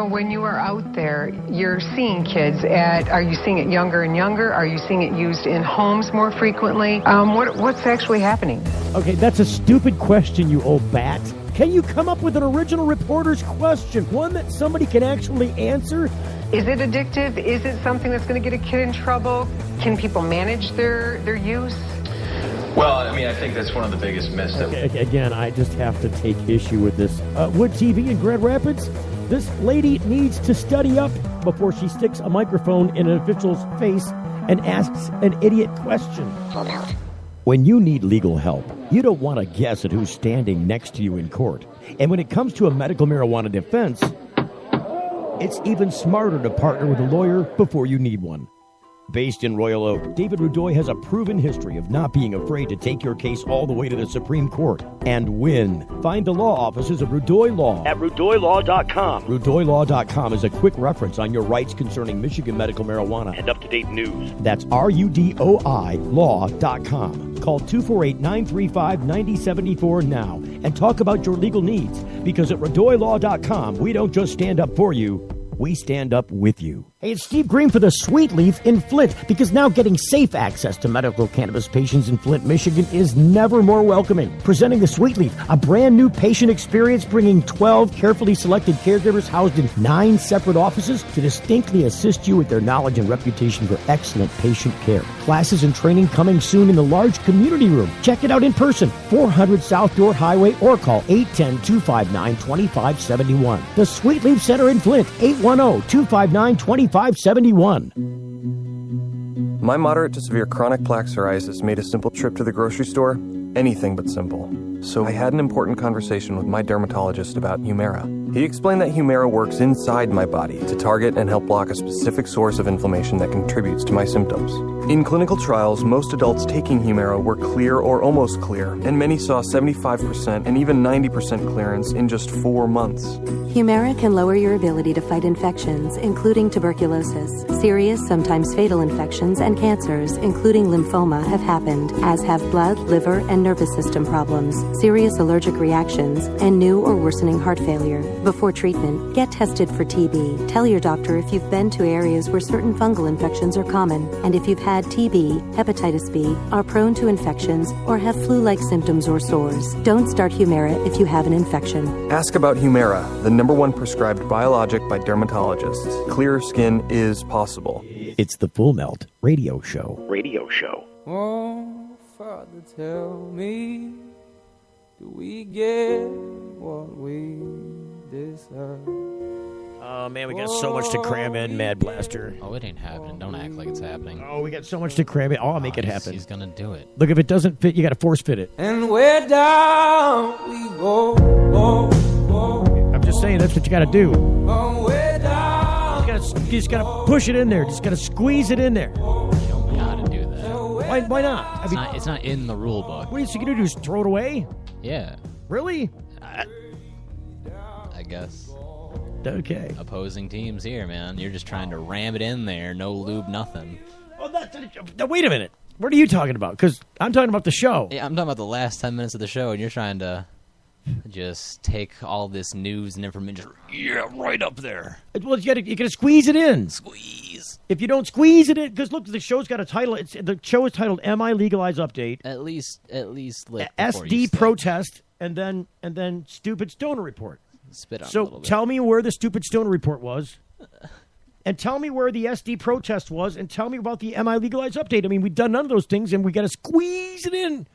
When you are out there, you're seeing kids are you seeing it younger and younger? Are you seeing it used in homes more frequently? What's actually happening? Okay, that's a stupid question, you old bat. Can you come up with an original reporter's question? One that somebody can actually answer? Is it addictive? Is it something that's going to get a kid in trouble? Can people manage their use? Well, I think that's one of the biggest myths. Again, I just have to take issue with this. Wood TV in Grand Rapids, this lady needs to study up before she sticks a microphone in an official's face and asks an idiot question. When you need legal help, you don't want to guess at who's standing next to you in court. And when it comes to a medical marijuana defense, it's even smarter to partner with a lawyer before you need one. Based in Royal Oak, David Rudoy has a proven history of not being afraid to take your case all the way to the Supreme Court and win. Find the law offices of Rudoy Law at RudoyLaw.com. RudoyLaw.com is a quick reference on your rights concerning Michigan medical marijuana and up-to-date news. That's RUDOI Law.com. Call 248-935-9074 now and talk about your legal needs, because at RudoyLaw.com, we don't just stand up for you, we stand up with you. Hey, it's Steve Green for the Sweet Leaf in Flint, because now getting safe access to medical cannabis patients in Flint, Michigan is never more welcoming. Presenting the Sweet Leaf, a brand new patient experience bringing 12 carefully selected caregivers housed in 9 separate offices to distinctly assist you with their knowledge and reputation for excellent patient care. Classes and training coming soon in the large community room. Check it out in person, 400 South Dorr Highway, or call 810-259-2571. The Sweet Leaf Center in Flint, 810-259-2571. My moderate to severe chronic plaque psoriasis made a simple trip to the grocery store anything but simple. So I had an important conversation with my dermatologist about Humira. He explained that Humira works inside my body to target and help block a specific source of inflammation that contributes to my symptoms. In clinical trials, most adults taking Humira were clear or almost clear, and many saw 75% and even 90% clearance in just 4 months. Humira can lower your ability to fight infections, including tuberculosis. Serious, sometimes fatal infections and cancers, including lymphoma, have happened, as have blood, liver, and nervous system problems, serious allergic reactions, and new or worsening heart failure. Before treatment, get tested for TB. Tell your doctor if you've been to areas where certain fungal infections are common, and if you've had TB, hepatitis B, are prone to infections, or have flu-like symptoms or sores. Don't start Humira if you have an infection. Ask about Humira, the #1 prescribed biologic by dermatologists. Clearer skin is possible. It's the Full Melt Radio Show. Radio show. Oh, Father, tell me, do we get what we deserve? Oh, man, we got so much to cram in, Mad Blaster. Oh, it ain't happening. Don't act like it's happening. Oh, we got so much to cram in. Oh, I'll make it happen. He's going to do it. Look, if it doesn't fit, you got to force fit it. And where down we go, I'm just saying, that's what you got to do. way down. You just got to push it in there. Just got to squeeze it in there. Show me how to do that. Why not? It's not in the rule book. What are you going to do? Just throw it away? Yeah. Really? I guess. Okay. Opposing teams here, man. You're just trying to ram it in there. No lube, nothing. Oh, wait a minute. What are you talking about? Because I'm talking about the show. Yeah, I'm talking about the last 10 minutes of the show, and you're trying to just take all this news and information. Right up there. Well, you got to squeeze it in. Squeeze. If you don't squeeze it in, because look, the show's got a title. The show is titled "MiLegalize Update." At least lick SD protest, and then stupid stoner report. Spit on a so little bit. Tell me where the stupid stoner report was, and tell me where the SD protest was, and tell me about the MiLegalize update. I mean, we've done none of those things, and we got to squeeze it in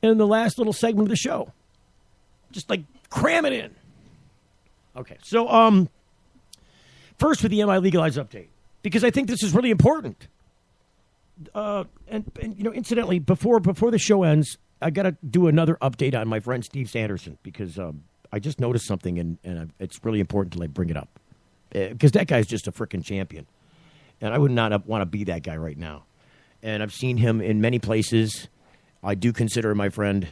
the last little segment of the show. Just like cram it in. Okay, so first with the MiLegalize update, because I think this is really important. And you know, incidentally, before the show ends, I got to do another update on my friend Steve Sanderson, because I just noticed something, and it's really important to bring it up, because that guy's just a freaking champion, and I would not want to be that guy right now. And I've seen him in many places. I do consider him my friend,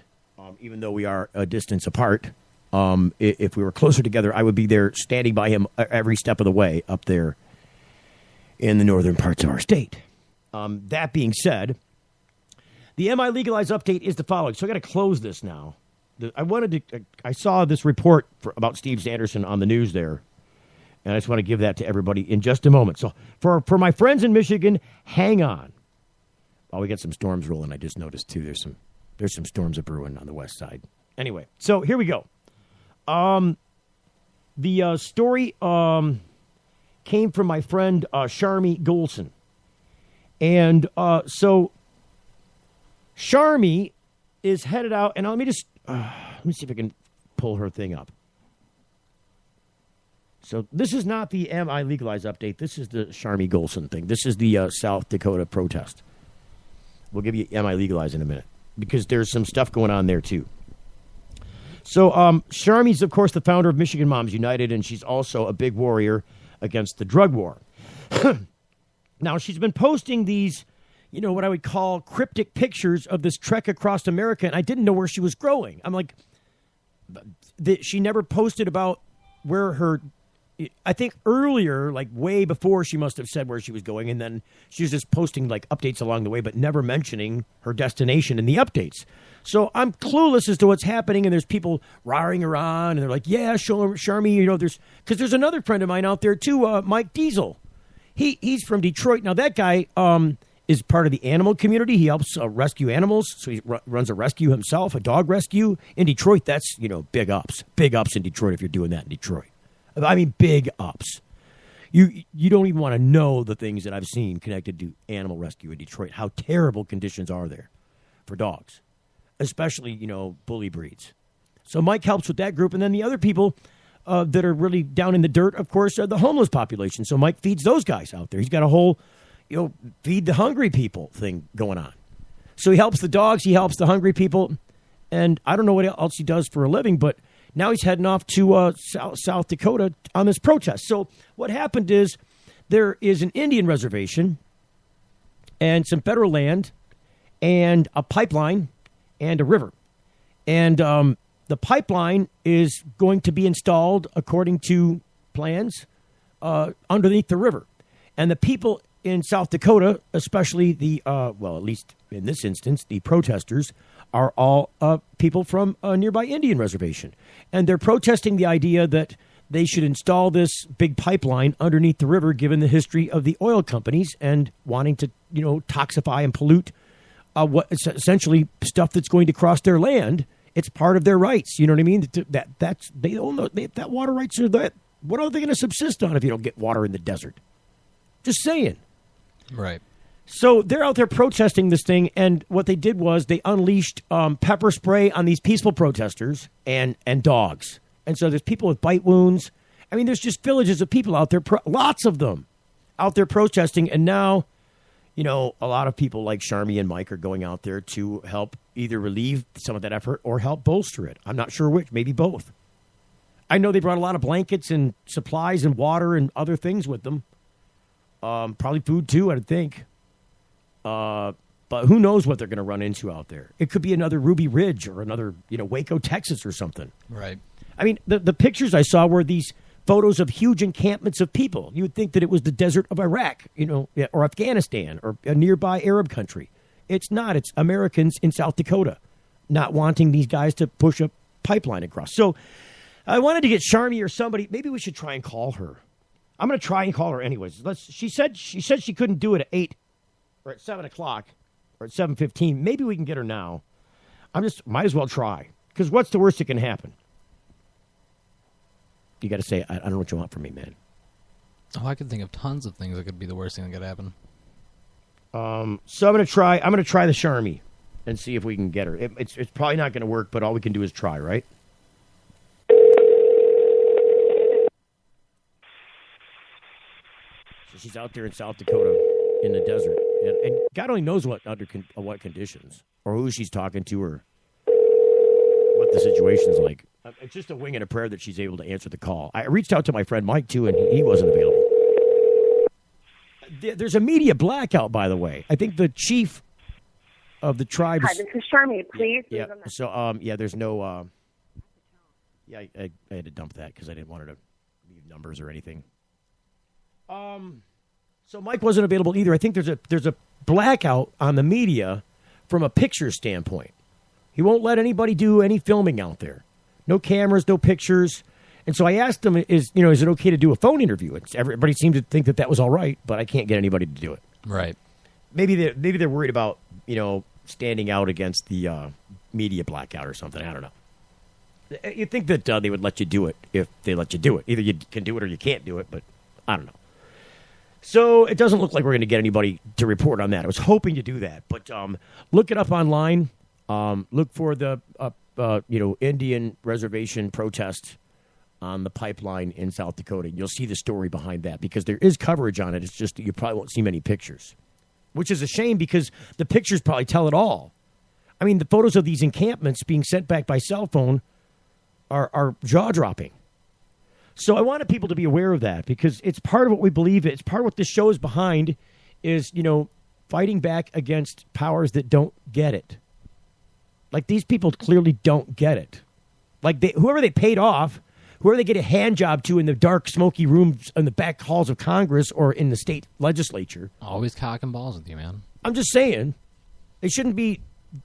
even though we are a distance apart. If we were closer together, I would be there standing by him every step of the way up there in the northern parts of our state. That being said, the MiLegalize update is the following. So I got to close this now. I saw this report about Steve Sanderson on the news there, and I just want to give that to everybody in just a moment. So for my friends in Michigan, hang on. Oh, we got some storms rolling. I just noticed too. There's some storms a brewing on the west side. Anyway, so here we go. The story came from my friend Sharmi Golson, and so Sharmi is headed out, and let me see if I can pull her thing up. So this is not the MiLegalize update. This is the Sharmi Golson thing. This is the South Dakota protest. We'll give you MiLegalize in a minute, because there's some stuff going on there too. So Sharmi's, of course, the founder of Michigan Moms United, and she's also a big warrior against the drug war. Now, she's been posting these, you know, what I would call cryptic pictures of this trek across America, and I didn't know where she was going. I'm like, she never posted about where her I think earlier, like way before, she must have said where she was going, and then she was just posting like updates along the way, but never mentioning her destination in the updates. So I'm clueless as to what's happening, and there's people roaring her on, and they're like, yeah, Sharmy, you know, because there's another friend of mine out there too, Mike Diesel. He's from Detroit. Now, that guy is part of the animal community. He helps rescue animals, so he runs a rescue himself, a dog rescue. In Detroit, that's, you know, big ups. Big ups in Detroit if you're doing that in Detroit. I mean, big ups. You don't even want to know the things that I've seen connected to animal rescue in Detroit, how terrible conditions are there for dogs, especially, you know, bully breeds. So Mike helps with that group. And then the other people that are really down in the dirt, of course, are the homeless population. So Mike feeds those guys out there. He's got a whole, you know, feed the hungry people thing going on. So he helps the dogs. He helps the hungry people. And I don't know what else he does for a living, but now he's heading off to South Dakota on this protest. So what happened is there is an Indian reservation and some federal land and a pipeline and a river. And the pipeline is going to be installed, according to plans, underneath the river. And the people in South Dakota, especially the, well, at least in this instance, the protesters, are all people from a nearby Indian reservation. And they're protesting the idea that they should install this big pipeline underneath the river, given the history of the oil companies and wanting to, you know, toxify and pollute what essentially stuff that's going to cross their land. It's part of their rights. You know what I mean? They own that water rights are that. What are they going to subsist on if you don't get water in the desert? Just saying. Right. So they're out there protesting this thing, and what they did was they unleashed pepper spray on these peaceful protesters and dogs. And so there's people with bite wounds. I mean, there's just villages of people out there, lots of them, out there protesting. And now, you know, a lot of people like Sharmy and Mike are going out there to help either relieve some of that effort or help bolster it. I'm not sure which, maybe both. I know they brought a lot of blankets and supplies and water and other things with them. Probably food, too, I'd think. But who knows what they're going to run into out there. It could be another Ruby Ridge or another, you know, Waco, Texas or something. Right. I mean, the pictures I saw were these photos of huge encampments of people. You would think that it was the desert of Iraq, you know, or Afghanistan or a nearby Arab country. It's not. It's Americans in South Dakota not wanting these guys to push a pipeline across. So I wanted to get Sharmy or somebody. Maybe we should try and call her. I'm going to try and call her anyways. She said she couldn't do it at 8 or at 7 o'clock or at 7:15. Maybe we can get her now. Might as well try. Because what's the worst that can happen? You got to say, I don't know what you want from me, man. Oh, I could think of tons of things that could be the worst thing that could happen. So I'm going to try the Sharmy and see if we can get her. It's probably not going to work, but all we can do is try, right? So she's out there in South Dakota in the desert, and God only knows what conditions or who she's talking to or what the situation's like. It's just a wing and a prayer that she's able to answer the call. I reached out to my friend Mike, too, and he wasn't available. There's a media blackout, I think the chief of the tribe. Hi, this is Sharmy. Please. Yeah. So, there's no. I had to dump that because I didn't want her to leave numbers or anything. So Mike wasn't available either. I think there's a blackout on the media from a picture standpoint. He won't let anybody do any filming out there. No cameras, no pictures. And so I asked him, is it okay to do a phone interview? Everybody seemed to think that was all right, but I can't get anybody to do it. Right. Maybe they're worried about, standing out against the media blackout or something. I don't know. You'd think that they would let you do it if they let you do it. Either you can do it or you can't do it, but I don't know. So it doesn't look like we're going to get anybody to report on that. I was hoping to do that, but look it up online. Look for the Indian reservation protest on the pipeline in South Dakota. You'll see the story behind that because there is coverage on it. It's just that you probably won't see many pictures, which is a shame because the pictures probably tell it all. I mean, the photos of these encampments being sent back by cell phone are jaw-dropping. So I wanted people to be aware of that because it's part of what we believe. It's part of what this show is behind is, fighting back against powers that don't get it. Like, these people clearly don't get it. Like, whoever they paid off, Whoever they get a hand job to in the dark, smoky rooms in the back halls of Congress or in the state legislature. Always cock and balls with you, man. I'm just saying, they shouldn't be,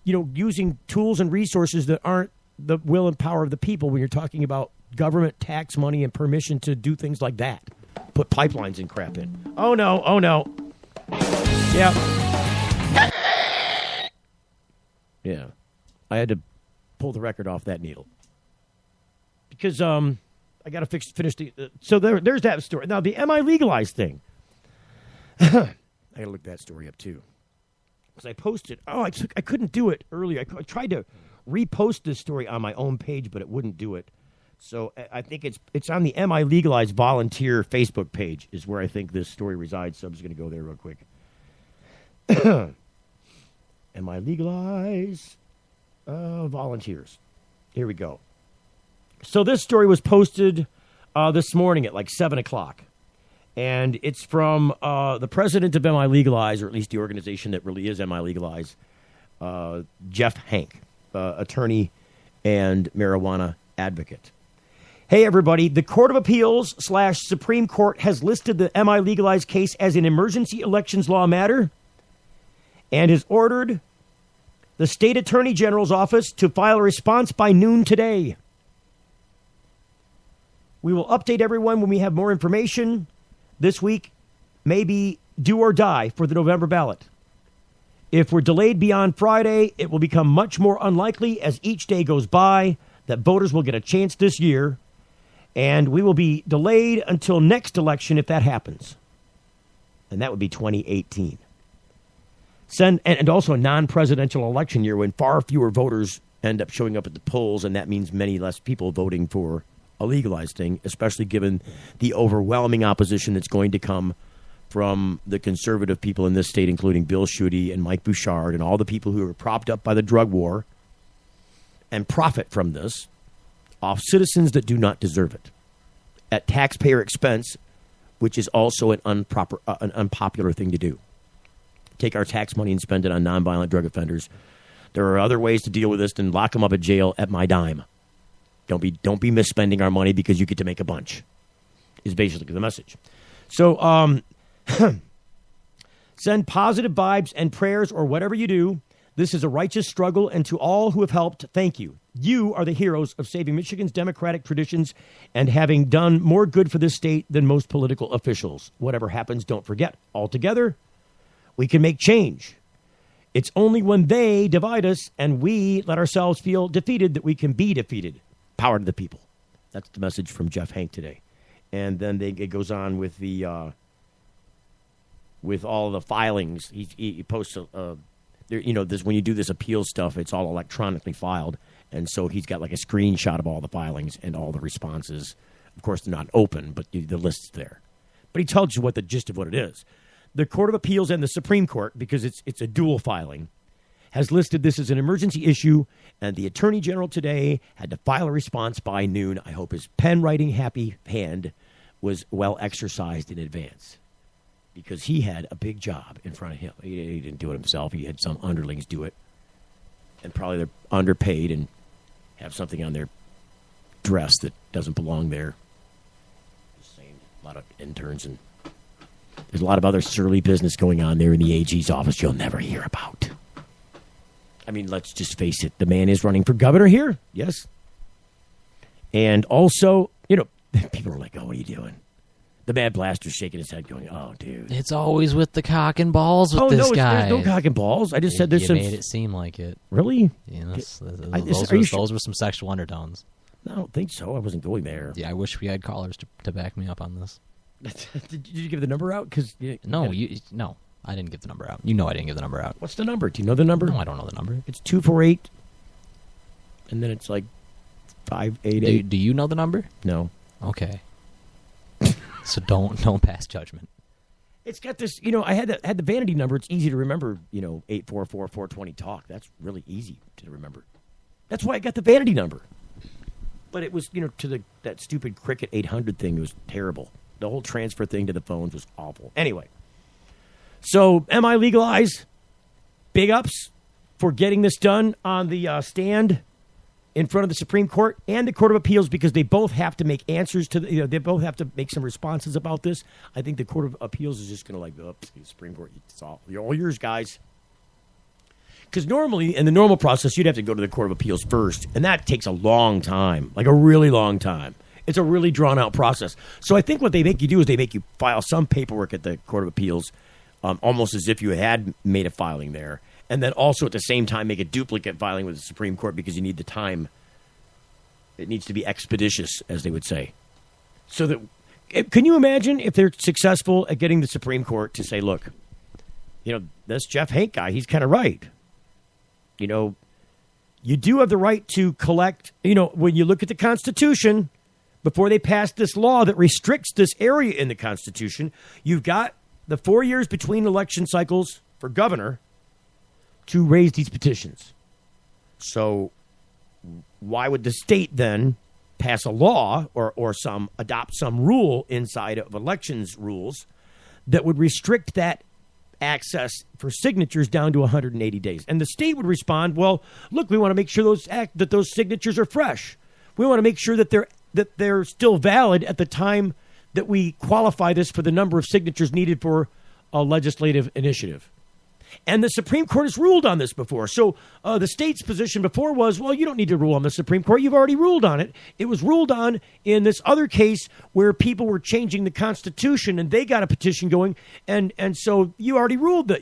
using tools and resources that aren't the will and power of the people when you're talking about government tax money and permission to do things like that. Put pipelines and crap in. Oh, no. Yeah. Yeah. I had to pull the record off that needle. Because I got to finish the... so there's that story. Now, the MiLegalize thing. I got to look that story up, too. Because I posted... I couldn't do it earlier. I tried to repost this story on my own page, but it wouldn't do it. So I think it's on the MiLegalize volunteer Facebook page is where I think this story resides. So I'm just going to go there real quick. MiLegalize volunteers. Here we go. So this story was posted this morning at like 7 o'clock. And it's from the president of MiLegalize, or at least the organization that really is MiLegalize, Jeff Hank, attorney and marijuana advocate. Hey, everybody, the Court of Appeals / Supreme Court has listed the MiLegalize case as an emergency elections law matter and has ordered the state attorney general's office to file a response by noon today. We will update everyone when we have more information. This week may be do or die for the November ballot. If we're delayed beyond Friday, it will become much more unlikely as each day goes by that voters will get a chance this year. And we will be delayed until next election if that happens. And that would be 2018. And also a non-presidential election year when far fewer voters end up showing up at the polls, and that means many less people voting for a legalized thing, especially given the overwhelming opposition that's going to come from the conservative people in this state, including Bill Schuette and Mike Bouchard and all the people who are propped up by the drug war and profit from this off citizens that do not deserve it at taxpayer expense, which is also an unpopular thing to do. Take our tax money and spend it on nonviolent drug offenders. There are other ways to deal with this than lock them up at jail at my dime. Don't be misspending our money because you get to make a bunch, is basically the message. So send positive vibes and prayers or whatever you do. This is a righteous struggle, and to all who have helped, thank you. You are the heroes of saving Michigan's democratic traditions and having done more good for this state than most political officials. Whatever happens, don't forget, altogether, we can make change. It's only when they divide us and we let ourselves feel defeated that we can be defeated. Power to the people. That's the message from Jeff Hank today. And then it goes on with the with all the filings. He posts this when you do this appeal stuff, it's all electronically filed. And so he's got like a screenshot of all the filings and all the responses. Of course, they're not open, but the list's there. But he tells you what the gist of what it is. The Court of Appeals and the Supreme Court, because it's a dual filing, has listed this as an emergency issue, and the Attorney General today had to file a response by noon. I hope his pen-writing happy hand was well exercised in advance, because he had a big job in front of him. He didn't do it himself. He had some underlings do it, and probably they're underpaid and have something on their dress that doesn't belong there. Just saying, a lot of interns, and there's a lot of other surly business going on there in the AG's office you'll never hear about. I mean, let's just face it. The man is running for governor here. Yes. And also, people are like, oh, what are you doing? The Mad Blaster's shaking his head going, oh, dude. It's always with the cock and balls with this guy. There's no cock and balls. I just said there's some... You made it seem like it. Really? Yeah, those were some sexual undertones. I don't think so. I wasn't going there. Yeah, I wish we had callers to back me up on this. Did you give the number out? No, I didn't give the number out. You know I didn't give the number out. What's the number? Do you know the number? No, I don't know the number. It's 248, and then it's like 588. Do you know the number? No. Okay. So don't pass judgment. It's got this, I had the vanity number. It's easy to remember, 844-420-TALK. That's really easy to remember. That's why I got the vanity number. But it was, to that stupid Cricket 800 thing, it was terrible. The whole transfer thing to the phones was awful. Anyway. So, MiLegalize, big ups for getting this done on the stand in front of the Supreme Court and the Court of Appeals because they both have to make answers to they both have to make some responses about this. I think the Court of Appeals is just going to like, oops, the Supreme Court, it's all yours, guys. Because normally, in the normal process, you'd have to go to the Court of Appeals first, and that takes a long time, like a really long time. It's a really drawn-out process. So I think what they make you do is they make you file some paperwork at the Court of Appeals, almost as if you had made a filing there, and then also at the same time make a duplicate filing with the Supreme Court because you need the time. It needs to be expeditious, as they would say. So that, can you imagine if they're successful at getting the Supreme Court to say, look, this Jeff Hank guy, he's kind of right. You do have the right to collect, when you look at the Constitution, before they passed this law that restricts this area in the Constitution, you've got the 4 years between election cycles for governor to raise these petitions. So why would the state then pass a law or adopt some rule inside of elections rules that would restrict that access for signatures down to 180 days? And the state would respond, well, look, we want to make sure that those signatures are fresh. We want to make sure that they're still valid at the time that we qualify this for the number of signatures needed for a legislative initiative. And the Supreme Court has ruled on this before. So the state's position before was, well, you don't need to rule on the Supreme Court. You've already ruled on it. It was ruled on in this other case where people were changing the Constitution and they got a petition going. And so you already ruled that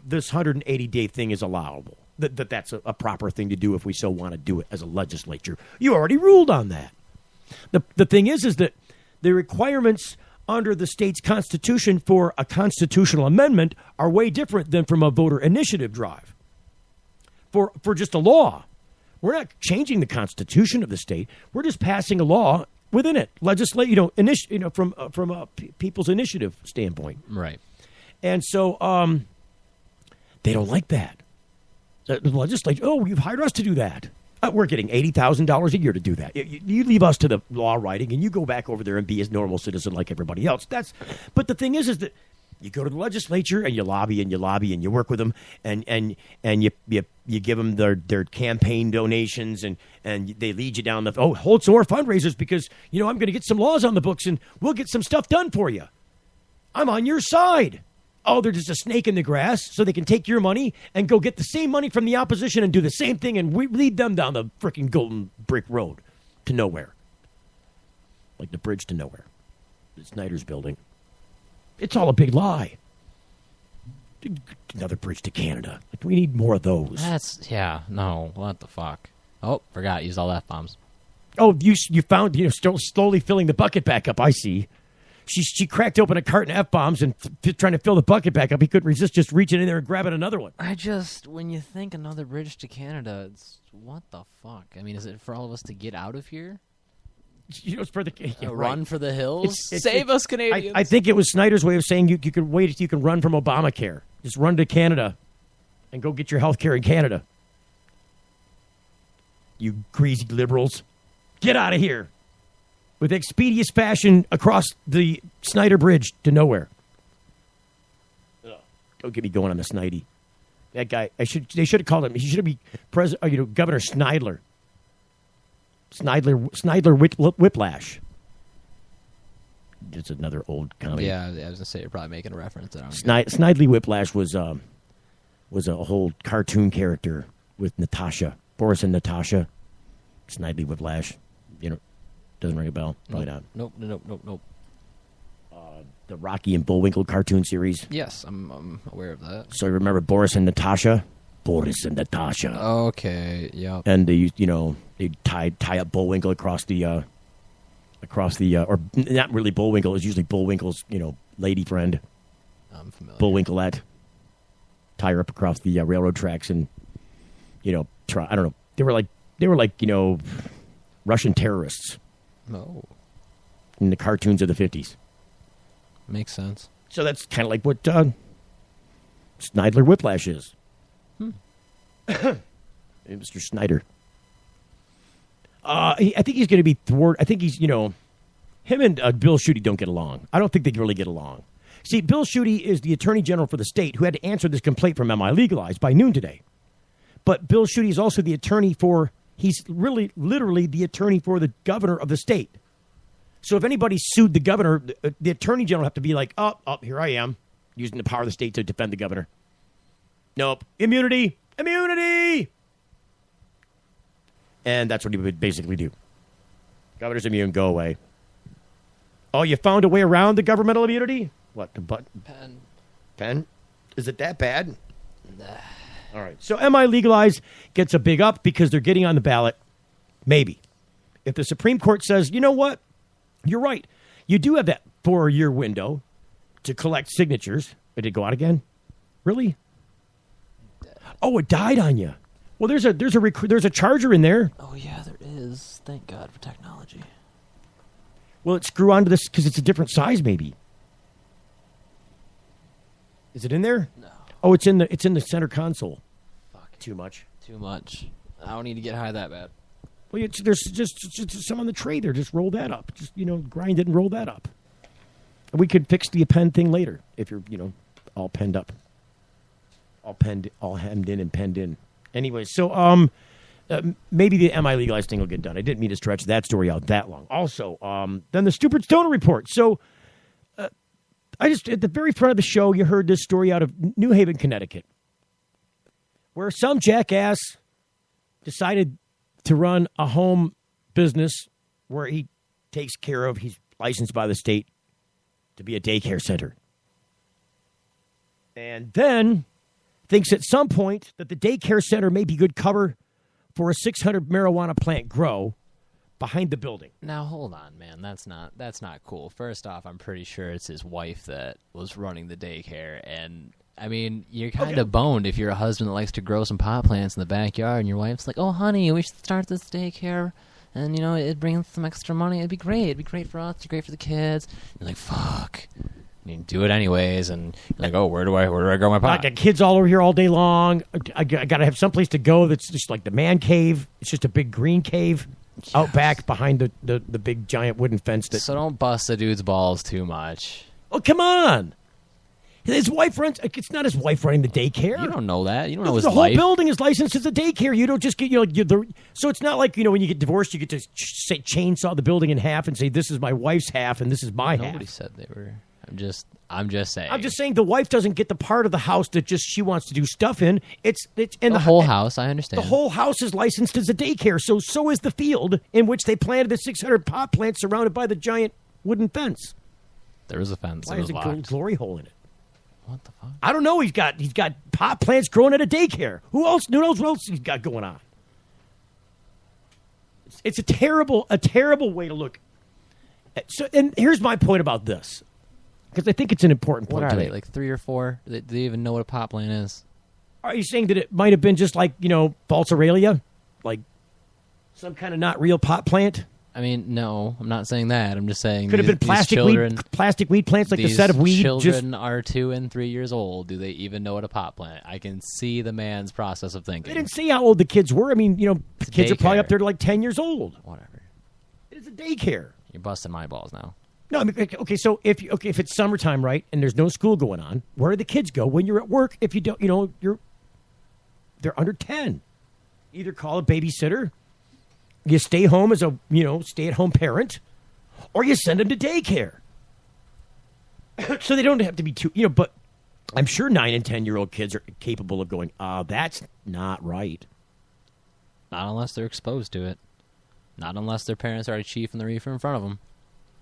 this 180-day thing is allowable, that's a proper thing to do if we so want to do it as a legislature. You already ruled on that. The thing is that the requirements under the state's constitution for a constitutional amendment are way different than from a voter initiative drive. For just a law, we're not changing the constitution of the state. We're just passing a law within it, legislate, from a people's initiative standpoint. Right. And so they don't like that. The legislature, you've hired us to do that. We're getting $80,000 a year to do that. You leave us to the law writing, and you go back over there and be a normal citizen like everybody else. But the thing is that you go to the legislature and you lobby and you work with them and you give them their campaign donations and they lead you down hold some more fundraisers because I'm going to get some laws on the books and we'll get some stuff done for you. I'm on your side. Oh, they're just a snake in the grass, so they can take your money and go get the same money from the opposition and do the same thing, and we lead them down the freaking golden brick road to nowhere. Like the bridge to nowhere. The Snyder's building. It's all a big lie. Another bridge to Canada. We need more of those. What the fuck? Oh, forgot, used all F-bombs. Oh, you found, still slowly filling the bucket back up, I see. She cracked open a carton of F-bombs and trying to fill the bucket back up. He couldn't resist just reaching in there and grabbing another one. When you think another bridge to Canada, it's what the fuck? I mean, is it for all of us to get out of here? It's for the run for the hills? Save us, Canadians! I think it was Snyder's way of saying you could wait if you can run from Obamacare. Just run to Canada and go get your health care in Canada. You greasy liberals. Get out of here. With expeditious fashion across the Snyder Bridge to nowhere. Don't get me going on the Snidey. That guy, they should have called him. He should be Governor Snidler. Snidler Whiplash. It's another old comedy. Yeah, I was going to say you're probably making a reference. Snidely Whiplash was a whole cartoon character with Natasha. Boris and Natasha. Snidely Whiplash. Doesn't ring a bell. Probably not. Nope. The Rocky and Bullwinkle cartoon series. Yes, I'm aware of that. So you remember Boris and Natasha? Boris and Natasha. Okay, yeah. And they tie up Bullwinkle across the or not really Bullwinkle. It was usually Bullwinkle's lady friend. I'm familiar. Bullwinklette. Tie her up across the railroad tracks and I don't know. They were like Russian terrorists. Oh. In the cartoons of the 50s. Makes sense. So that's kind of like what Snidler Whiplash is. Mr. Snyder. I think he's going to be thwarted. I think he's, him and Bill Schuette don't get along. I don't think they really get along. See, Bill Schuette is the attorney general for the state who had to answer this complaint from MiLegalize by noon today. But Bill Schuette is also the attorney for He's really, literally the attorney for the governor of the state. So if anybody sued the governor, the attorney general have to be like, oh, here I am, using the power of the state to defend the governor. Nope. Immunity. And that's what he would basically do. Governor's immune, go away. Oh, you found a way around the governmental immunity? What, the button? Pen? Is it that bad? Nah. All right. So MiLegalize gets a big up because they're getting on the ballot. Maybe. If the Supreme Court says, you know what? You're right. You do have that 4-year window to collect signatures. Did it go out again? Really? Oh, it died on you. Well, there's a charger in there. Oh yeah, there is. Thank God for technology. Will it screw onto this because it's a different size? Maybe. Is it in there? No. Oh, it's in the center console. Fuck. Too much. I don't need to get high that bad. Well, there's just some on the tray there. Just roll that up. Just, grind it and roll that up. We could fix the append thing later if you're, all penned up. All hemmed in and penned in. Anyway, so maybe the MiLegalize thing will get done. I didn't mean to stretch that story out that long. Also, then the Stupid Stoner Report. So I just, at the very front of the show, you heard this story out of New Haven, Connecticut, where some jackass decided to run a home business where he takes care of, he's licensed by the state to be a daycare center. And then thinks at some point that the daycare center may be good cover for a 600 marijuana plant grow behind the building. Now, hold on, man. That's not cool. First off, I'm pretty sure it's his wife that was running the daycare. And, I mean, you're kind of boned if you're a husband that likes to grow some pot plants in the backyard, and your wife's like, oh, honey, we should start this daycare, and, it'd bring some extra money. It'd be great. It'd be great for us. It'd be great for the kids. You're like, fuck. You do it anyways, and you're like, oh, where do I grow my pot? I got kids all over here all day long. I got to have someplace to go that's just like the man cave. It's just a big green cave out back behind the big giant wooden fence. So don't bust the dude's balls too much. Oh, come on. His wife runs. It's not his wife running the daycare. You don't know that. You don't know his life. The whole building is licensed as a daycare. You don't just get, so it's not like, when you get divorced, you get to chainsaw the building in half and say, this is my wife's half and this is my half. Nobody said they were. I'm just saying. I'm just saying the wife doesn't get the part of the house that just she wants to do stuff in. It's in the whole house. I understand. The whole house is licensed as a daycare. So is the field in which they planted the 600 pot plants surrounded by the giant wooden fence. There was a fence. Why is it a glory hole in it? What the fuck? I don't know. He's got pot plants growing at a daycare. Who knows what else he's got going on? It's a terrible way to look. So, and here's my point about this. Because I think it's an important point. What are they, like 3 or 4? Do they even know what a pot plant is? Are you saying that it might have been just like, false Aurelia? Like some kind of not real pot plant? I mean, no, I'm not saying that. I'm just saying could have been plastic weed plants, like the set of weed. Children are 2 and 3 years old. Do they even know what a pot plant? I can see the man's process of thinking. They didn't see how old the kids were. I mean, the kids are probably up there to like 10 years old. Whatever. It is a daycare. You're busting my balls now. No, I mean, okay. So if it's summertime, right, and there's no school going on, where do the kids go when you're at work? If you don't, they're under 10. Either call a babysitter, you stay home as a stay-at-home parent, or you send them to daycare. So they don't have to be too, But I'm sure 9 and 10-year-old kids are capable of going. That's not right. Not unless they're exposed to it. Not unless their parents are a chief and the reefer in front of them.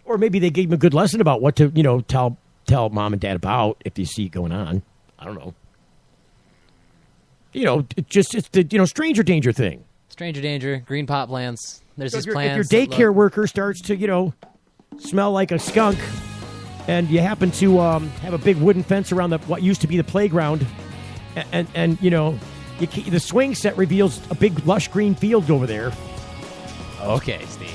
Or maybe they gave them a good lesson about what to, tell mom and dad about if you see it going on. I don't know. It's the, stranger danger thing. Stranger danger, green pot plants. There's these plants. If your daycare worker starts to, smell like a skunk and you happen to have a big wooden fence around what used to be the playground and the swing set reveals a big lush green field over there. Okay, Steve.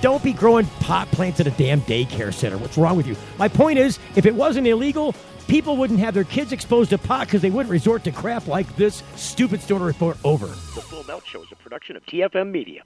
Don't be growing pot plants at a damn daycare center. What's wrong with you? My point is, if it wasn't illegal, people wouldn't have their kids exposed to pot because they wouldn't resort to crap like this. Stupid Stoner Report over. The Full Melt Show is a production of TFM Media.